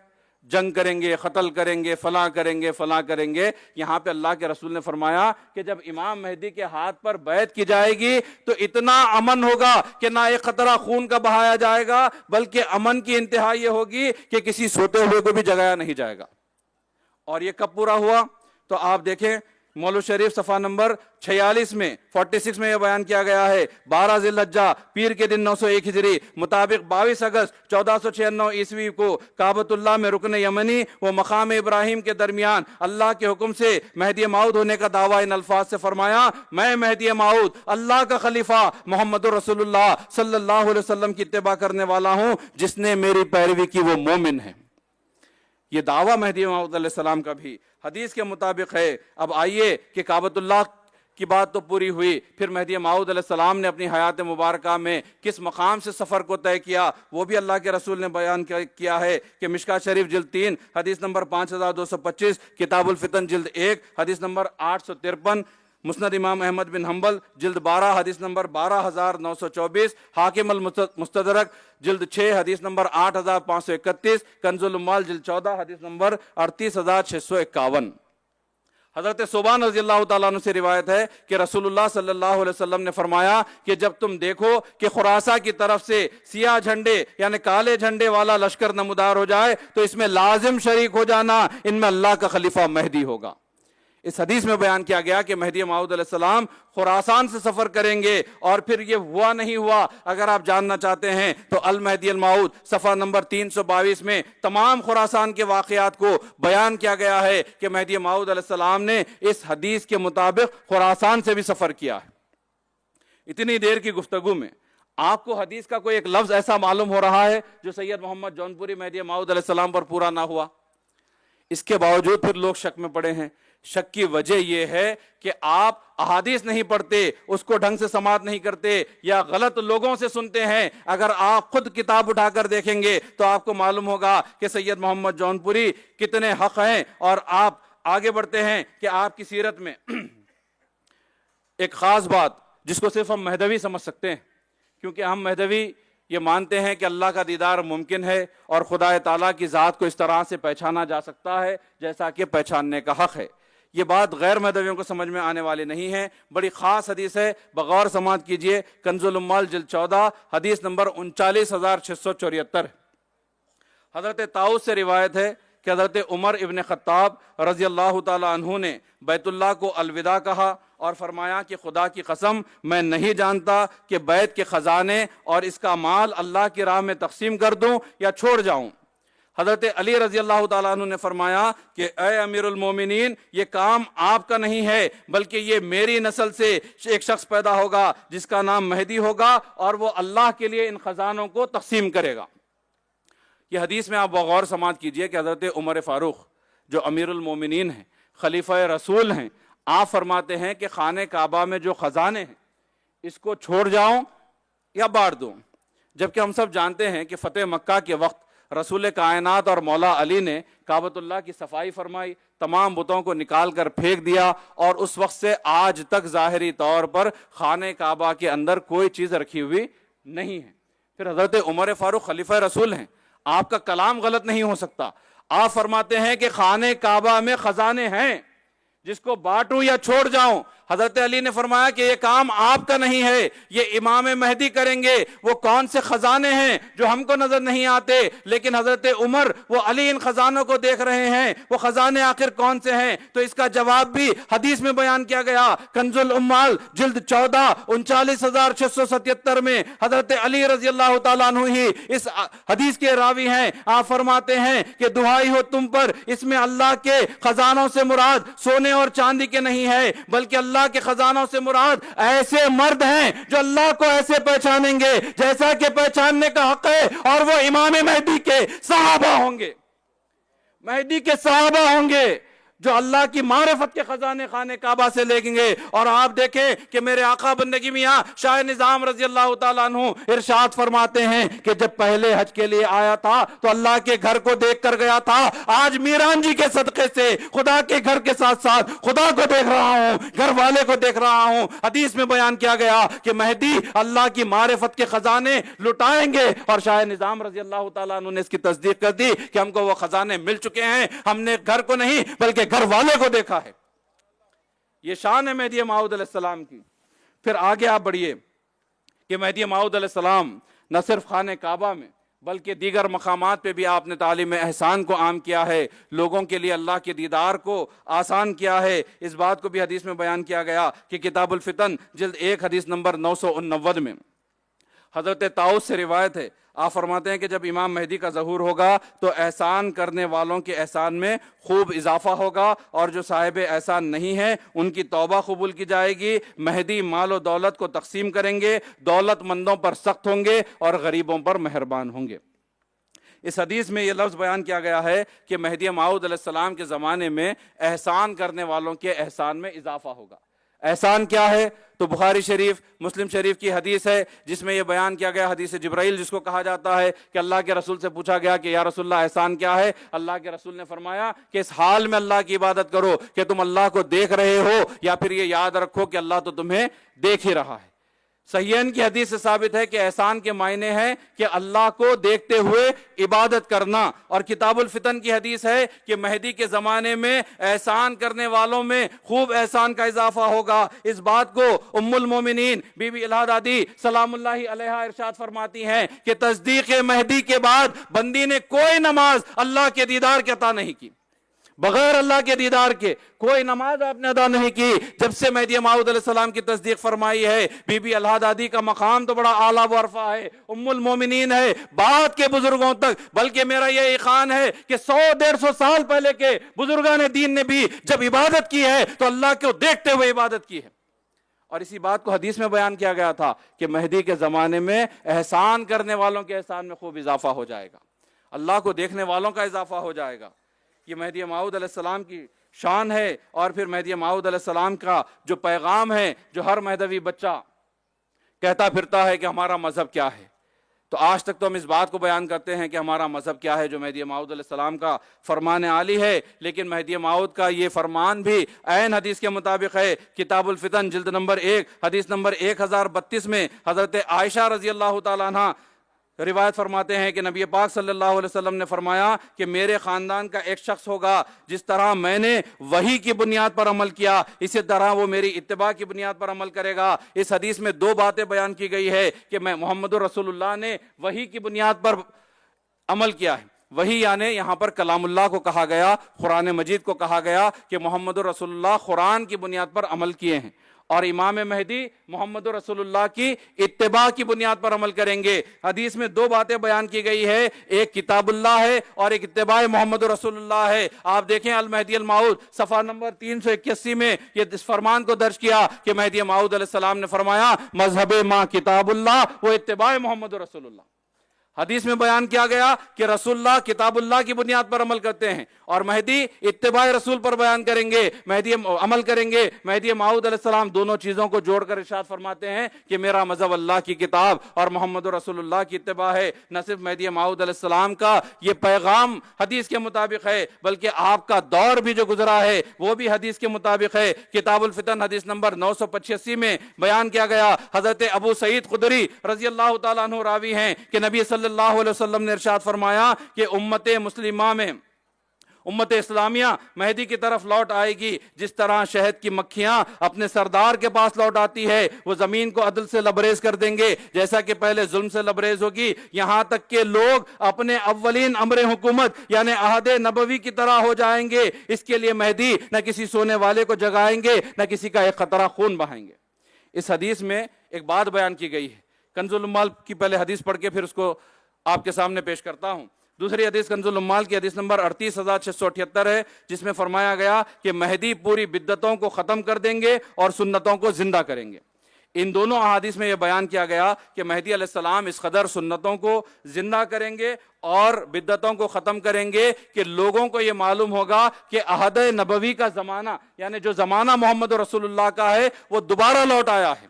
جنگ کریں گے، قتل کریں گے، فلاں کریں گے، فلاں کریں گے۔ یہاں پہ اللہ کے رسول نے فرمایا کہ جب امام مہدی کے ہاتھ پر بیعت کی جائے گی تو اتنا امن ہوگا کہ نہ ایک قطرہ خون کا بہایا جائے گا، بلکہ امن کی انتہا یہ ہوگی کہ کسی سوتے ہوئے کو بھی جگایا نہیں جائے گا۔ اور یہ کب پورا ہوا؟ تو آپ دیکھیں مولود شریف صفحہ نمبر 46 میں 46 میں یہ بیان کیا گیا ہے، 12 ذی الحجہ پیر کے دن 901 ہجری مطابق 22 اگست 1496 عیسوی کو کعبۃ اللہ میں رکن یمنی و مقام ابراہیم کے درمیان اللہ کے حکم سے مہدی موعود ہونے کا دعویٰ ان الفاظ سے فرمایا، میں مہدی موعود اللہ کا خلیفہ محمد رسول اللہ صلی اللہ علیہ وسلم کی اتباع کرنے والا ہوں، جس نے میری پیروی کی وہ مومن ہے۔ یہ دعویٰ مہدی موعود علیہ السلام کا بھی حدیث کے مطابق ہے۔ اب آئیے کہ کعبۃ اللہ کی بات تو پوری ہوئی، پھر مہدی موعود علیہ السلام نے اپنی حیات مبارکہ میں کس مقام سے سفر کو طے کیا، وہ بھی اللہ کے رسول نے بیان کیا ہے کہ مشکات شریف جلد 3 حدیث نمبر 5225، کتاب الفتن جلد 1 حدیث نمبر 853، مسند امام احمد بن حنبل جلد 12 حدیث نمبر 12924، حاکم المستدرک جلد 6 حدیث نمبر 8531، کنز الاموال جلد 14 حدیث نمبر 38651۔ حضرت صوبان رضی اللہ تعالیٰ عنہ سے روایت ہے کہ رسول اللہ صلی اللہ علیہ وسلم نے فرمایا کہ جب تم دیکھو کہ خراساں کی طرف سے سیاہ جھنڈے یعنی کالے جھنڈے والا لشکر نمودار ہو جائے تو اس میں لازم شریک ہو جانا، ان میں اللہ کا خلیفہ مہدی ہوگا۔ اس حدیث میں بیان کیا گیا کہ مہدی موعود علیہ السلام خراسان سے سفر کریں گے، اور پھر یہ ہوا نہیں ہوا۔ اگر آپ جاننا چاہتے ہیں تو المہدی الموعود صفحہ نمبر 322 میں تمام خراسان کے واقعات کو بیان کیا گیا ہے کہ مہدی موعود علیہ السلام نے اس حدیث کے مطابق خراسان سے بھی سفر کیا ہے۔ اتنی دیر کی گفتگو میں آپ کو حدیث کا کوئی ایک لفظ ایسا معلوم ہو رہا ہے جو سید محمد جونپوری مہدی موعود علیہ السلام پر پورا نہ ہوا؟ اس کے باوجود پھر لوگ شک میں پڑے ہیں۔ شک کی وجہ یہ ہے کہ آپ احادیث نہیں پڑھتے، اس کو ڈھنگ سے سماعت نہیں کرتے، یا غلط لوگوں سے سنتے ہیں۔ اگر آپ خود کتاب اٹھا کر دیکھیں گے تو آپ کو معلوم ہوگا کہ سید محمد جونپوری کتنے حق ہیں، اور آپ آگے بڑھتے ہیں کہ آپ کی سیرت میں ایک خاص بات جس کو صرف ہم مہدوی سمجھ سکتے ہیں، کیونکہ ہم مہدوی یہ مانتے ہیں کہ اللہ کا دیدار ممکن ہے اور خدا تعالیٰ کی ذات کو اس طرح سے پہچانا جا سکتا ہے جیسا کہ پہچاننے کا حق ہے۔ یہ بات غیر مہدویوں کو سمجھ میں آنے والی نہیں ہے، بڑی خاص حدیث ہے، بغور سماعت کیجئے۔ کنز الاموال جلد 14 حدیث نمبر 39674۔ حضرت طاؤس سے روایت ہے کہ حضرت عمر ابن خطاب رضی اللہ تعالی عنہ نے بیت اللہ کو الوداع کہا اور فرمایا کہ خدا کی قسم میں نہیں جانتا کہ بیت کے خزانے اور اس کا مال اللہ کی راہ میں تقسیم کر دوں یا چھوڑ جاؤں۔ حضرت علی رضی اللہ تعالیٰ عنہ نے فرمایا کہ اے امیر المومنین، یہ کام آپ کا نہیں ہے، بلکہ یہ میری نسل سے ایک شخص پیدا ہوگا جس کا نام مہدی ہوگا، اور وہ اللہ کے لیے ان خزانوں کو تقسیم کرے گا۔ یہ حدیث میں آپ بغور سماعت کیجئے کہ حضرت عمر فاروق جو امیر المومنین ہیں، خلیفہ رسول ہیں، آپ فرماتے ہیں کہ خانہ کعبہ میں جو خزانے ہیں اس کو چھوڑ جاؤں یا بانٹ دوں، جبکہ ہم سب جانتے ہیں کہ فتح مکہ کے وقت رسول کائنات اور مولا علی نے کعبۃ اللہ کی صفائی فرمائی، تمام بتوں کو نکال کر پھینک دیا، اور اس وقت سے آج تک ظاہری طور پر خانہ کعبہ کے اندر کوئی چیز رکھی ہوئی نہیں ہے۔ پھر حضرت عمر فاروق خلیفہ رسول ہیں، آپ کا کلام غلط نہیں ہو سکتا۔ آپ فرماتے ہیں کہ خانہ کعبہ میں خزانے ہیں، جس کو بانٹوں یا چھوڑ جاؤں۔ حضرت علی نے فرمایا کہ یہ کام آپ کا نہیں ہے، یہ امام مہدی کریں گے۔ وہ کون سے خزانے ہیں جو ہم کو نظر نہیں آتے، لیکن حضرت عمر وہ علی ان خزانوں کو دیکھ رہے ہیں، وہ خزانے آخر کون سے ہیں؟ تو اس کا جواب بھی حدیث میں بیان کیا گیا، کنز الاموال جلد 14 39,677 میں حضرت علی رضی اللہ تعالیٰ عنہ ہی اس حدیث کے راوی ہیں۔ آپ فرماتے ہیں کہ دہائی ہو تم پر، اس میں اللہ کے خزانوں سے مراد سونے اور چاندی کے نہیں ہے، بلکہ اللہ کے خزانوں سے مراد ایسے مرد ہیں جو اللہ کو ایسے پہچانیں گے جیسا کہ پہچاننے کا حق ہے، اور وہ امام مہدی کے صحابہ ہوں گے، مہدی کے صحابہ ہوں گے جو اللہ کی معرفت کے خزانے خانہ کعبہ سے لیں گے۔ اور آپ دیکھیں کہ میرے آقا بندگی میاں شاہ نظام رضی اللہ تعالیٰ عنہ ارشاد فرماتے ہیں کہ جب پہلے حج کے لیے آیا تھا تو اللہ کے گھر کو دیکھ کر گیا تھا، آج میران جی کے صدقے سے خدا کے گھر کے ساتھ ساتھ خدا کو دیکھ رہا ہوں، گھر والے کو دیکھ رہا ہوں۔ حدیث میں بیان کیا گیا کہ مہدی اللہ کی معرفت کے خزانے لٹائیں گے، اور شاہ نظام رضی اللہ تعالیٰ عنہ نے اس کی تصدیق کر دی کہ ہم کو وہ خزانے مل چکے ہیں، ہم نے گھر کو نہیں بلکہ گھر والے کو دیکھا ہے۔ یہ شان ہے مہدی موعود علیہ السلام کی۔ پھر آگے آپ بڑھیے کہ مہدی موعود علیہ السلام نہ صرف خانہ کعبہ میں بلکہ دیگر مقامات پہ بھی آپ نے تعلیم احسان کو عام کیا ہے، لوگوں کے لیے اللہ کے دیدار کو آسان کیا ہے۔ اس بات کو بھی حدیث میں بیان کیا گیا کہ کتاب الفتن جلد 1 حدیث نمبر 989 میں حضرت طاؤس سے روایت ہے، آپ فرماتے ہیں کہ جب امام مہدی کا ظہور ہوگا تو احسان کرنے والوں کے احسان میں خوب اضافہ ہوگا، اور جو صاحب احسان نہیں ہے ان کی توبہ قبول کی جائے گی۔ مہدی مال و دولت کو تقسیم کریں گے، دولت مندوں پر سخت ہوں گے اور غریبوں پر مہربان ہوں گے۔ اس حدیث میں یہ لفظ بیان کیا گیا ہے کہ مہدی موعود علیہ السلام کے زمانے میں احسان کرنے والوں کے احسان میں اضافہ ہوگا۔ احسان کیا ہے؟ تو بخاری شریف مسلم شریف کی حدیث ہے جس میں یہ بیان کیا گیا، حدیث جبرائیل جس کو کہا جاتا ہے، کہ اللہ کے رسول سے پوچھا گیا کہ یا رسول اللہ احسان کیا ہے؟ اللہ کے رسول نے فرمایا کہ اس حال میں اللہ کی عبادت کرو کہ تم اللہ کو دیکھ رہے ہو، یا پھر یہ یاد رکھو کہ اللہ تو تمہیں دیکھ ہی رہا ہے۔ صحیحین کی حدیث سے ثابت ہے کہ احسان کے معنی ہے کہ اللہ کو دیکھتے ہوئے عبادت کرنا، اور کتاب الفتن کی حدیث ہے کہ مہدی کے زمانے میں احسان کرنے والوں میں خوب احسان کا اضافہ ہوگا۔ اس بات کو ام المومنین بی بی الہا دادی سلام اللہ علیہا ارشاد فرماتی ہیں کہ تصدیق مہدی کے بعد بندی نے کوئی نماز اللہ کے دیدار کے عطا نہیں کی، بغیر اللہ کے دیدار کے کوئی نماز آپ نے ادا نہیں کی۔ جب سے مہدی موعود علیہ السلام کی تصدیق فرمائی ہے، بی بی الہا دادی کا مقام تو بڑا اعلیٰ و عرفہ ہے، ام المومنین ہے، بعد کے بزرگوں تک، بلکہ میرا یہ ایقان ہے کہ 100-150 سال پہلے کے بزرگان دین نے بھی جب عبادت کی ہے تو اللہ کو دیکھتے ہوئے عبادت کی ہے۔ اور اسی بات کو حدیث میں بیان کیا گیا تھا کہ مہدی کے زمانے میں احسان کرنے والوں کے احسان میں خوب اضافہ ہو جائے گا، اللہ کو دیکھنے والوں کا اضافہ ہو جائے گا۔ یہ مہدی موعود علیہ السلام کی شان ہے، اور پھر مہدی موعود علیہ السلام کا جو پیغام ہے، جو ہر مہدوی بچہ کہتا پھرتا ہے کہ ہمارا مذہب کیا ہے، تو آج تک تو ہم اس بات کو بیان کرتے ہیں کہ ہمارا مذہب کیا ہے، جو مہدی موعود علیہ السلام کا فرمان عالی ہے، لیکن مہدی موعود کا یہ فرمان بھی عین حدیث کے مطابق ہے۔ کتاب الفتن جلد نمبر 1 حدیث نمبر 1032 میں حضرت عائشہ رضی اللہ تعالیٰ عنہ روایت فرماتے ہیں کہ نبی پاک صلی اللہ علیہ وسلم نے فرمایا کہ میرے خاندان کا ایک شخص ہوگا جس طرح میں نے وحی کی بنیاد پر عمل کیا، اسی طرح وہ میری اتباع کی بنیاد پر عمل کرے گا۔ اس حدیث میں 2 باتیں بیان کی گئی ہے کہ میں محمد رسول اللہ نے وحی کی بنیاد پر عمل کیا ہے۔ وحی یعنی یہاں پر کلام اللہ کو کہا گیا، قرآن مجید کو کہا گیا کہ محمد رسول اللہ قرآن کی بنیاد پر عمل کیے ہیں، اور امام مہدی محمد رسول اللہ کی اتباع کی بنیاد پر عمل کریں گے۔ حدیث میں 2 باتیں بیان کی گئی ہے، ایک کتاب اللہ ہے اور ایک اتباع محمد رسول اللہ ہے۔ آپ دیکھیں المہدی الموعود صفحہ نمبر 381 میں یہ اس فرمان کو درج کیا کہ مہدی موعود علیہ السلام نے فرمایا مذہب ما کتاب اللہ و اتباع محمد رسول اللہ۔ حدیث میں بیان کیا گیا کہ رسول اللہ کتاب اللہ کی بنیاد پر عمل کرتے ہیں اور مہدی اتباع رسول پر بیان کریں گے، مہدی عمل کریں گے۔ مہدی موعود علیہ السلام دونوں چیزوں کو جوڑ کر ارشاد فرماتے ہیں کہ میرا مذہب اللہ کی کتاب اور محمد رسول اللہ کی اتباع ہے۔ نہ صرف مہدی موعود علیہ السلام کا یہ پیغام حدیث کے مطابق ہے بلکہ آپ کا دور بھی جو گزرا ہے وہ بھی حدیث کے مطابق ہے۔ کتاب الفتن حدیث نمبر 985 میں بیان کیا گیا، حضرت ابو سعید خدری رضی اللہ تعالیٰ عنہ راوی ہیں کہ نبی صلی اللہ علیہ وسلم نے ارشاد فرمایا کہ امت مسلمہ میں امت اسلامیہ مہدی کی طرف لوٹ آئے گی جس طرح شہد کی مکھیاں اپنے سردار کے پاس لوٹ آتی ہے، وہ زمین کو عدل سے لبریز کر دیں گے جیسا کہ پہلے ظلم سے لبریز ہوگی، یہاں تک کہ لوگ اپنے اولین امر حکومت یعنی عہد نبوی کی طرح ہو جائیں گے۔ اس کے لیے مہدی نہ کسی سونے والے کو جگائیں گے نہ کسی کا ایک قطرہ خون بہائیں گے۔ اس حدیث میں ایک بات بیان کی گئی ہے، کنز الاموال کی پہلے حدیث پڑھ کے پھر اس کو آپ کے سامنے پیش کرتا ہوں۔ دوسری حدیث کنز الاموال کی حدیث نمبر 38678 ہے جس میں فرمایا گیا کہ مہدی پوری بدعتوں کو ختم کر دیں گے اور سنتوں کو زندہ کریں گے۔ ان دونوں احادیث میں یہ بیان کیا گیا کہ مہدی علیہ السلام اس قدر سنتوں کو زندہ کریں گے اور بدعتوں کو ختم کریں گے کہ لوگوں کو یہ معلوم ہوگا کہ عہد نبوی کا زمانہ یعنی جو زمانہ محمد رسول اللہ کا ہے وہ دوبارہ لوٹ آیا ہے۔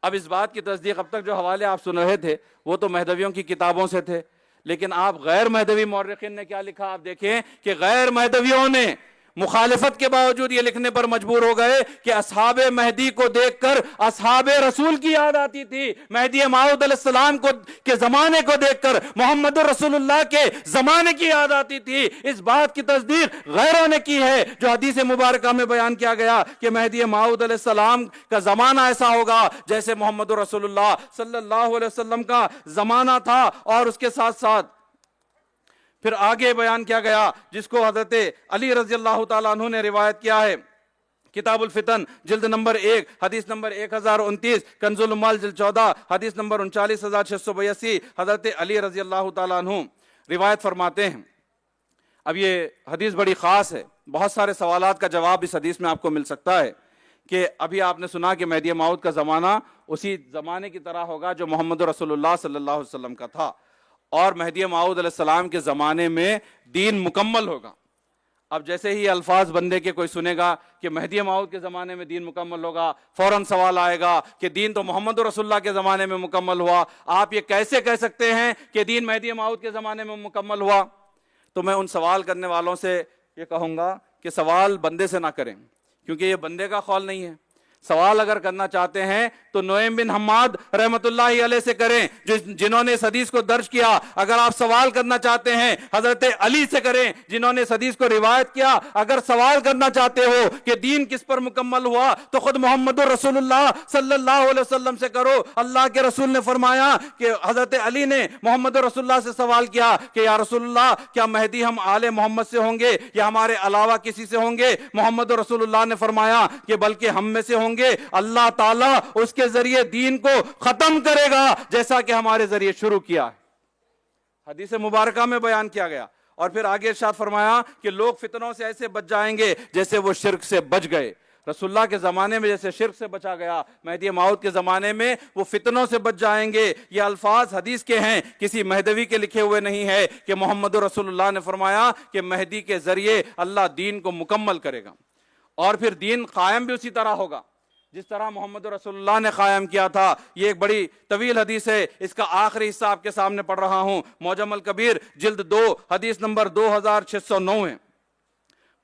اب اس بات کی تصدیق اب تک جو حوالے آپ سن رہے تھے وہ تو مہدویوں کی کتابوں سے تھے، لیکن آپ غیر مہدوی مورخین نے کیا لکھا آپ دیکھیں کہ غیر مہدویوں نے مخالفت کے باوجود یہ لکھنے پر مجبور ہو گئے کہ اصحاب مہدی کو دیکھ کر اصحاب رسول کی یاد آتی تھی، مہدی موعود علیہ السلام کے زمانے کو دیکھ کر محمد رسول اللہ کے زمانے کی یاد آتی تھی۔ اس بات کی تصدیق غیروں نے کی ہے جو حدیث مبارکہ میں بیان کیا گیا کہ مہدی موعود علیہ السلام کا زمانہ ایسا ہوگا جیسے محمد رسول اللہ صلی اللہ علیہ وسلم کا زمانہ تھا، اور اس کے ساتھ ساتھ پھر آگے بیان کیا گیا جس کو حضرت علی رضی اللہ تعالیٰ عنہ نے روایت کیا ہے، کتاب الفتن جلد نمبر 1 حدیث نمبر 1029، کنز الاموال جلد 14 حدیث نمبر 39682، حضرت علی رضی اللہ تعالیٰ عنہ روایت فرماتے ہیں۔ اب یہ حدیث بڑی خاص ہے، بہت سارے سوالات کا جواب اس حدیث میں آپ کو مل سکتا ہے کہ ابھی آپ نے سنا کہ مہدی موعود کا زمانہ اسی زمانے کی طرح ہوگا جو محمد رسول اللہ صلی اللہ علیہ وسلم کا تھا، اور مہدی موعود علیہ السلام کے زمانے میں دین مکمل ہوگا۔ اب جیسے ہی الفاظ بندے کے کوئی سنے گا کہ مہدی موعود کے زمانے میں دین مکمل ہوگا، فوراً سوال آئے گا کہ دین تو محمد رسول اللہ کے زمانے میں مکمل ہوا، آپ یہ کیسے کہہ سکتے ہیں کہ دین مہدی موعود کے زمانے میں مکمل ہوا؟ تو میں ان سوال کرنے والوں سے یہ کہوں گا کہ سوال بندے سے نہ کریں، کیونکہ یہ بندے کا قول نہیں ہے۔ سوال اگر کرنا چاہتے ہیں تو نعیم بن حماد رحمت اللہ علیہ سے کریں جنہوں نے اس حدیث کو درج کیا۔ اگر آپ سوال کرنا چاہتے ہیں حضرت علی سے کریں جنہوں نے اس حدیث کو روایت کیا۔ اگر سوال کرنا چاہتے ہو کہ دین کس پر مکمل ہوا تو خود محمد رسول اللہ صلی اللہ علیہ وسلم سے کرو۔ اللہ کے رسول نے فرمایا کہ حضرت علی نے محمد رسول اللہ سے سوال کیا کہ یا رسول اللہ کیا مہدی ہم آل محمد سے ہوں گے یا ہمارے علاوہ کسی سے ہوں گے؟ محمد رسول اللہ نے فرمایا کہ بلکہ ہم میں سے ہوں گے، اللہ تعالیٰ اس کے ذریعے دین کو ختم کرے گا جیسا کہ ہمارے ذریعے شروع کیا ہے۔ حدیث مبارکہ میں بیان کیا گیا، اور پھر آگے ارشاد فرمایا کہ لوگ فتنوں سے ایسے بچ جائیں گے جیسے وہ شرک سے بچ گئے۔ رسول اللہ کے زمانے میں جیسے شرک سے بچا گیا، مہدی موعود کے زمانے میں وہ فتنوں سے بچ جائیں گے۔ یہ الفاظ حدیث کے ہیں، کسی مہدوی کے لکھے ہوئے نہیں ہے کہ محمد رسول اللہ نے فرمایا کہ مہدی کے ذریعے اللہ دین کو مکمل کرے گا، اور پھر دین قائم بھی اسی طرح ہوگا جس طرح محمد رسول اللہ نے قائم کیا تھا۔ یہ ایک بڑی طویل حدیث ہے، اس کا آخری حصہ آپ کے سامنے پڑھ رہا ہوں، معجم الکبیر جلد 2 حدیث نمبر 2609 ہے۔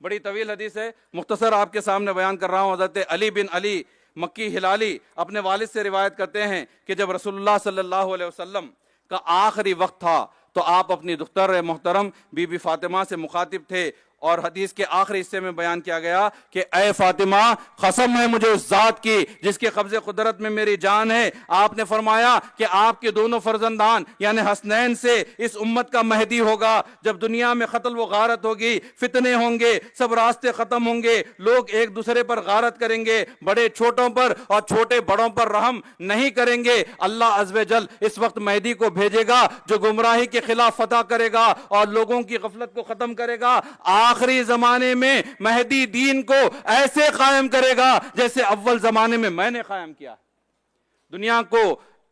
بڑی طویل حدیث ہے، مختصر آپ کے سامنے بیان کر رہا ہوں۔ حضرت علی بن علی مکی ہلالی اپنے والد سے روایت کرتے ہیں کہ جب رسول اللہ صلی اللہ علیہ وسلم کا آخری وقت تھا تو آپ اپنی دختر محترم بی بی فاطمہ سے مخاطب تھے، اور حدیث کے آخری حصے میں بیان کیا گیا کہ اے فاطمہ، قسم ہے مجھے اس ذات کی جس کے قبضے قدرت میں میری جان ہے، آپ نے فرمایا کہ آپ کے دونوں فرزندان یعنی حسنین سے اس امت کا مہدی ہوگا۔ جب دنیا میں قتل و غارت ہوگی، فتنے ہوں گے، سب راستے ختم ہوں گے، لوگ ایک دوسرے پر غارت کریں گے، بڑے چھوٹوں پر اور چھوٹے بڑوں پر رحم نہیں کریں گے۔ اللہ عز و جل اس وقت مہدی کو بھیجے گا جو گمراہی کے خلاف فتح کرے گا اور لوگوں کی غفلت کو ختم کرے گا۔ آخری زمانے میں مہدی دین کو ایسے قائم کرے گا جیسے اول زمانے میں نے قائم کیا۔ دنیا کو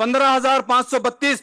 15,532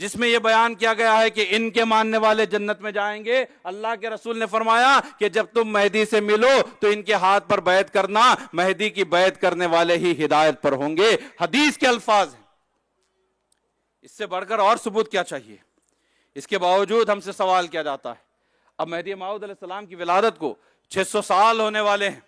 جس میں یہ بیان کیا گیا ہے کہ ان کے ماننے والے جنت میں جائیں گے. اللہ کے رسول نے فرمایا کہ جب تم مہدی سے ملو تو ان کے ہاتھ پر بیعت کرنا, مہدی کی بیعت کرنے والے ہی ہدایت پر ہوں گے. حدیث کے الفاظ ہیں. اس سے بڑھ کر اور ثبوت کیا چاہیے؟ اس کے باوجود ہم سے سوال کیا جاتا ہے. اب مہدی موعود علیہ السلام کی ولادت کو 600 سال ہونے والے ہیں.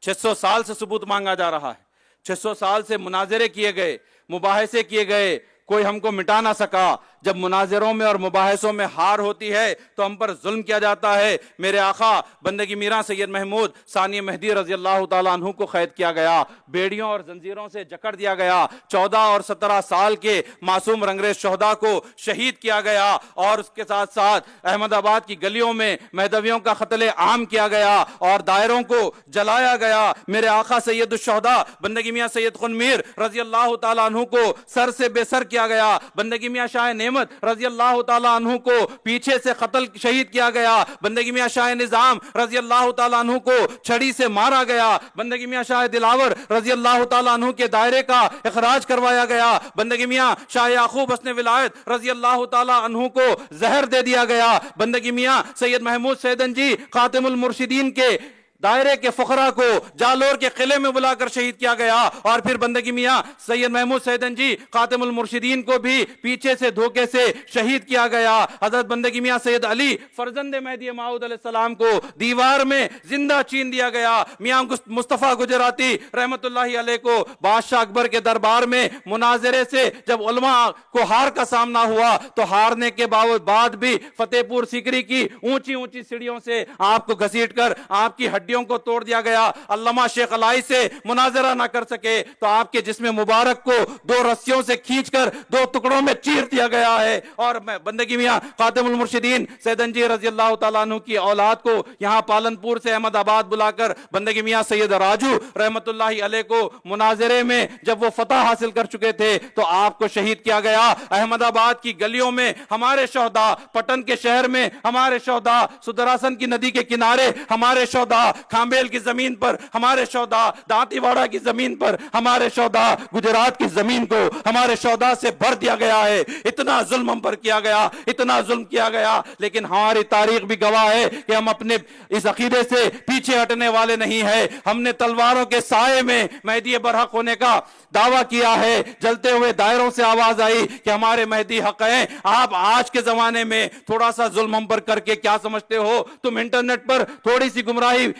600 سال سے ثبوت مانگا جا رہا ہے. 600 سال سے مناظرے کیے گئے, مباحثے کیے گئے, کوئی ہم کو مٹا نہ سکا. جب مناظروں میں اور مباحثوں میں ہار ہوتی ہے تو ہم پر ظلم کیا جاتا ہے. میرے آقا بندگی میراں سید محمود ثانی مہدی رضی اللہ تعالیٰ عنہ کو قید کیا گیا, بیڑیوں اور زنجیروں سے جکڑ دیا گیا. 14 اور 17 سال کے معصوم رنگریز شہداء کو شہید کیا گیا, اور اس کے ساتھ ساتھ احمد آباد کی گلیوں میں مہدویوں کا قتل عام کیا گیا اور دائروں کو جلایا گیا. میرے آقا سید الشہداء بندگی میاں سید خن میر رضی اللہ تعالیٰ عنہ کو سر سے بے سر کیا گیا. بندگی میاں شاہ نعمت رضی اللہ تعالیٰ عنہ کو پیچھے سے قتل شہید کیا گیا. بندگی میاں شاہ نظام رضی اللہ تعالیٰ عنہ کو چھڑی سے مارا گیا. بندگی میاں شاہ دلاور رضی اللہ تعالیٰ عنہ کے دائرے کا اخراج کروایا گیا. بندگی میاں شاہ یعقوب حسن ولایت رضی اللہ تعالیٰ عنہ کو زہر دے دیا گیا. بندگی میاں سید محمود سیدنجی خاتم المرشدین کے دائرے کے فقراء کو جالور کے قلعے میں بلا کر شہید کیا گیا. اور پھر بندگی میاں سید محمود سیدنجی خاتم المرشدین کو بھی پیچھے سے دھوکے سے شہید کیا گیا. حضرت بندگی میاں سید علی فرزند مہدی موعود علیہ السلام کو دیوار میں زندہ چین دیا گیا. میاں مصطفیٰ گجراتی رحمت اللہ علیہ کو بادشاہ اکبر کے دربار میں مناظرے سے جب علماء کو ہار کا سامنا ہوا تو ہارنے کے بعد بھی فتح پور سیکری کی اونچی اونچی سیڑھیوں سے آپ کو گھسیٹ کر آپ کی ہڈیوں کو توڑ دیا گیا. علامہ شیخ علائی سے مناظرہ نہ کر سکے تو آپ کے جسم مبارک کو 2 رسیوں سے کھینچ کر 2 ٹکڑوں میں چیر دیا گیا ہے. اور میں بندگی میاں خاتم المرشدین سیدنجی رضی اللہ تعالیٰ عنہ کی اولاد کو یہاں پالنپور سے احمد آباد بلا کر بندگی میاں سید راجو رحمت اللہ علیہ کو مناظرے میں جب وہ فتح حاصل کر چکے تھے تو آپ کو شہید کیا گیا. احمد آباد کی گلیوں میں ہمارے شہداء, پٹن کے شہر میں ہمارے شہداء, سدراسن کی ندی کے کنارے ہمارے شہداء, کھامبیل کی زمین پر ہمارے شہداء, دانتی واڑہ کی زمین پر ہمارے شہداء, گجرات کی زمین کو ہمارے شہداء سے بھر دیا گیا ہے. اتنا ظلم ہم پر کیا گیا, اتنا ظلم کیا گیا, لیکن ہماری تاریخ بھی گواہ ہے کہ ہم اپنے اس عقیدے سے پیچھے ہٹنے والے نہیں ہیں. ہم نے تلواروں کے سائے میں مہدی برحق ہونے کا دعویٰ کیا ہے. جلتے ہوئے دائروں سے آواز آئی کہ ہمارے مہدی حق ہیں. آپ آج کے زمانے میں تھوڑا سا ظلم ہم پر کر کے کیا سمجھتے ہو؟ تم انٹرنیٹ پر تھوڑی سی گمراہی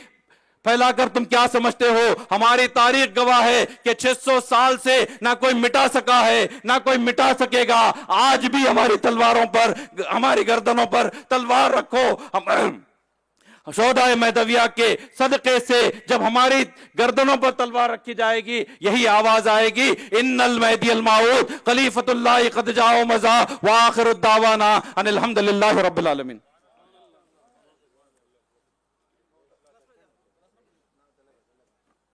پھیلا کر تم کیا سمجھتے ہو؟ ہماری تاریخ گواہ ہے کہ 600 سال سے نہ کوئی مٹا سکا ہے, نہ کوئی مٹا سکے گا. آج بھی ہماری تلواروں پر, ہماری گردنوں پر تلوار رکھو. شہداء مہدویہ کے صدقے سے جب ہماری گردنوں پر تلوار رکھی جائے گی یہی آواز آئے گی, ان المہدی الموعود خلیفۃ اللہ قد جاء مضى وآخر الدعوانا ان الحمد للہ رب العالمین.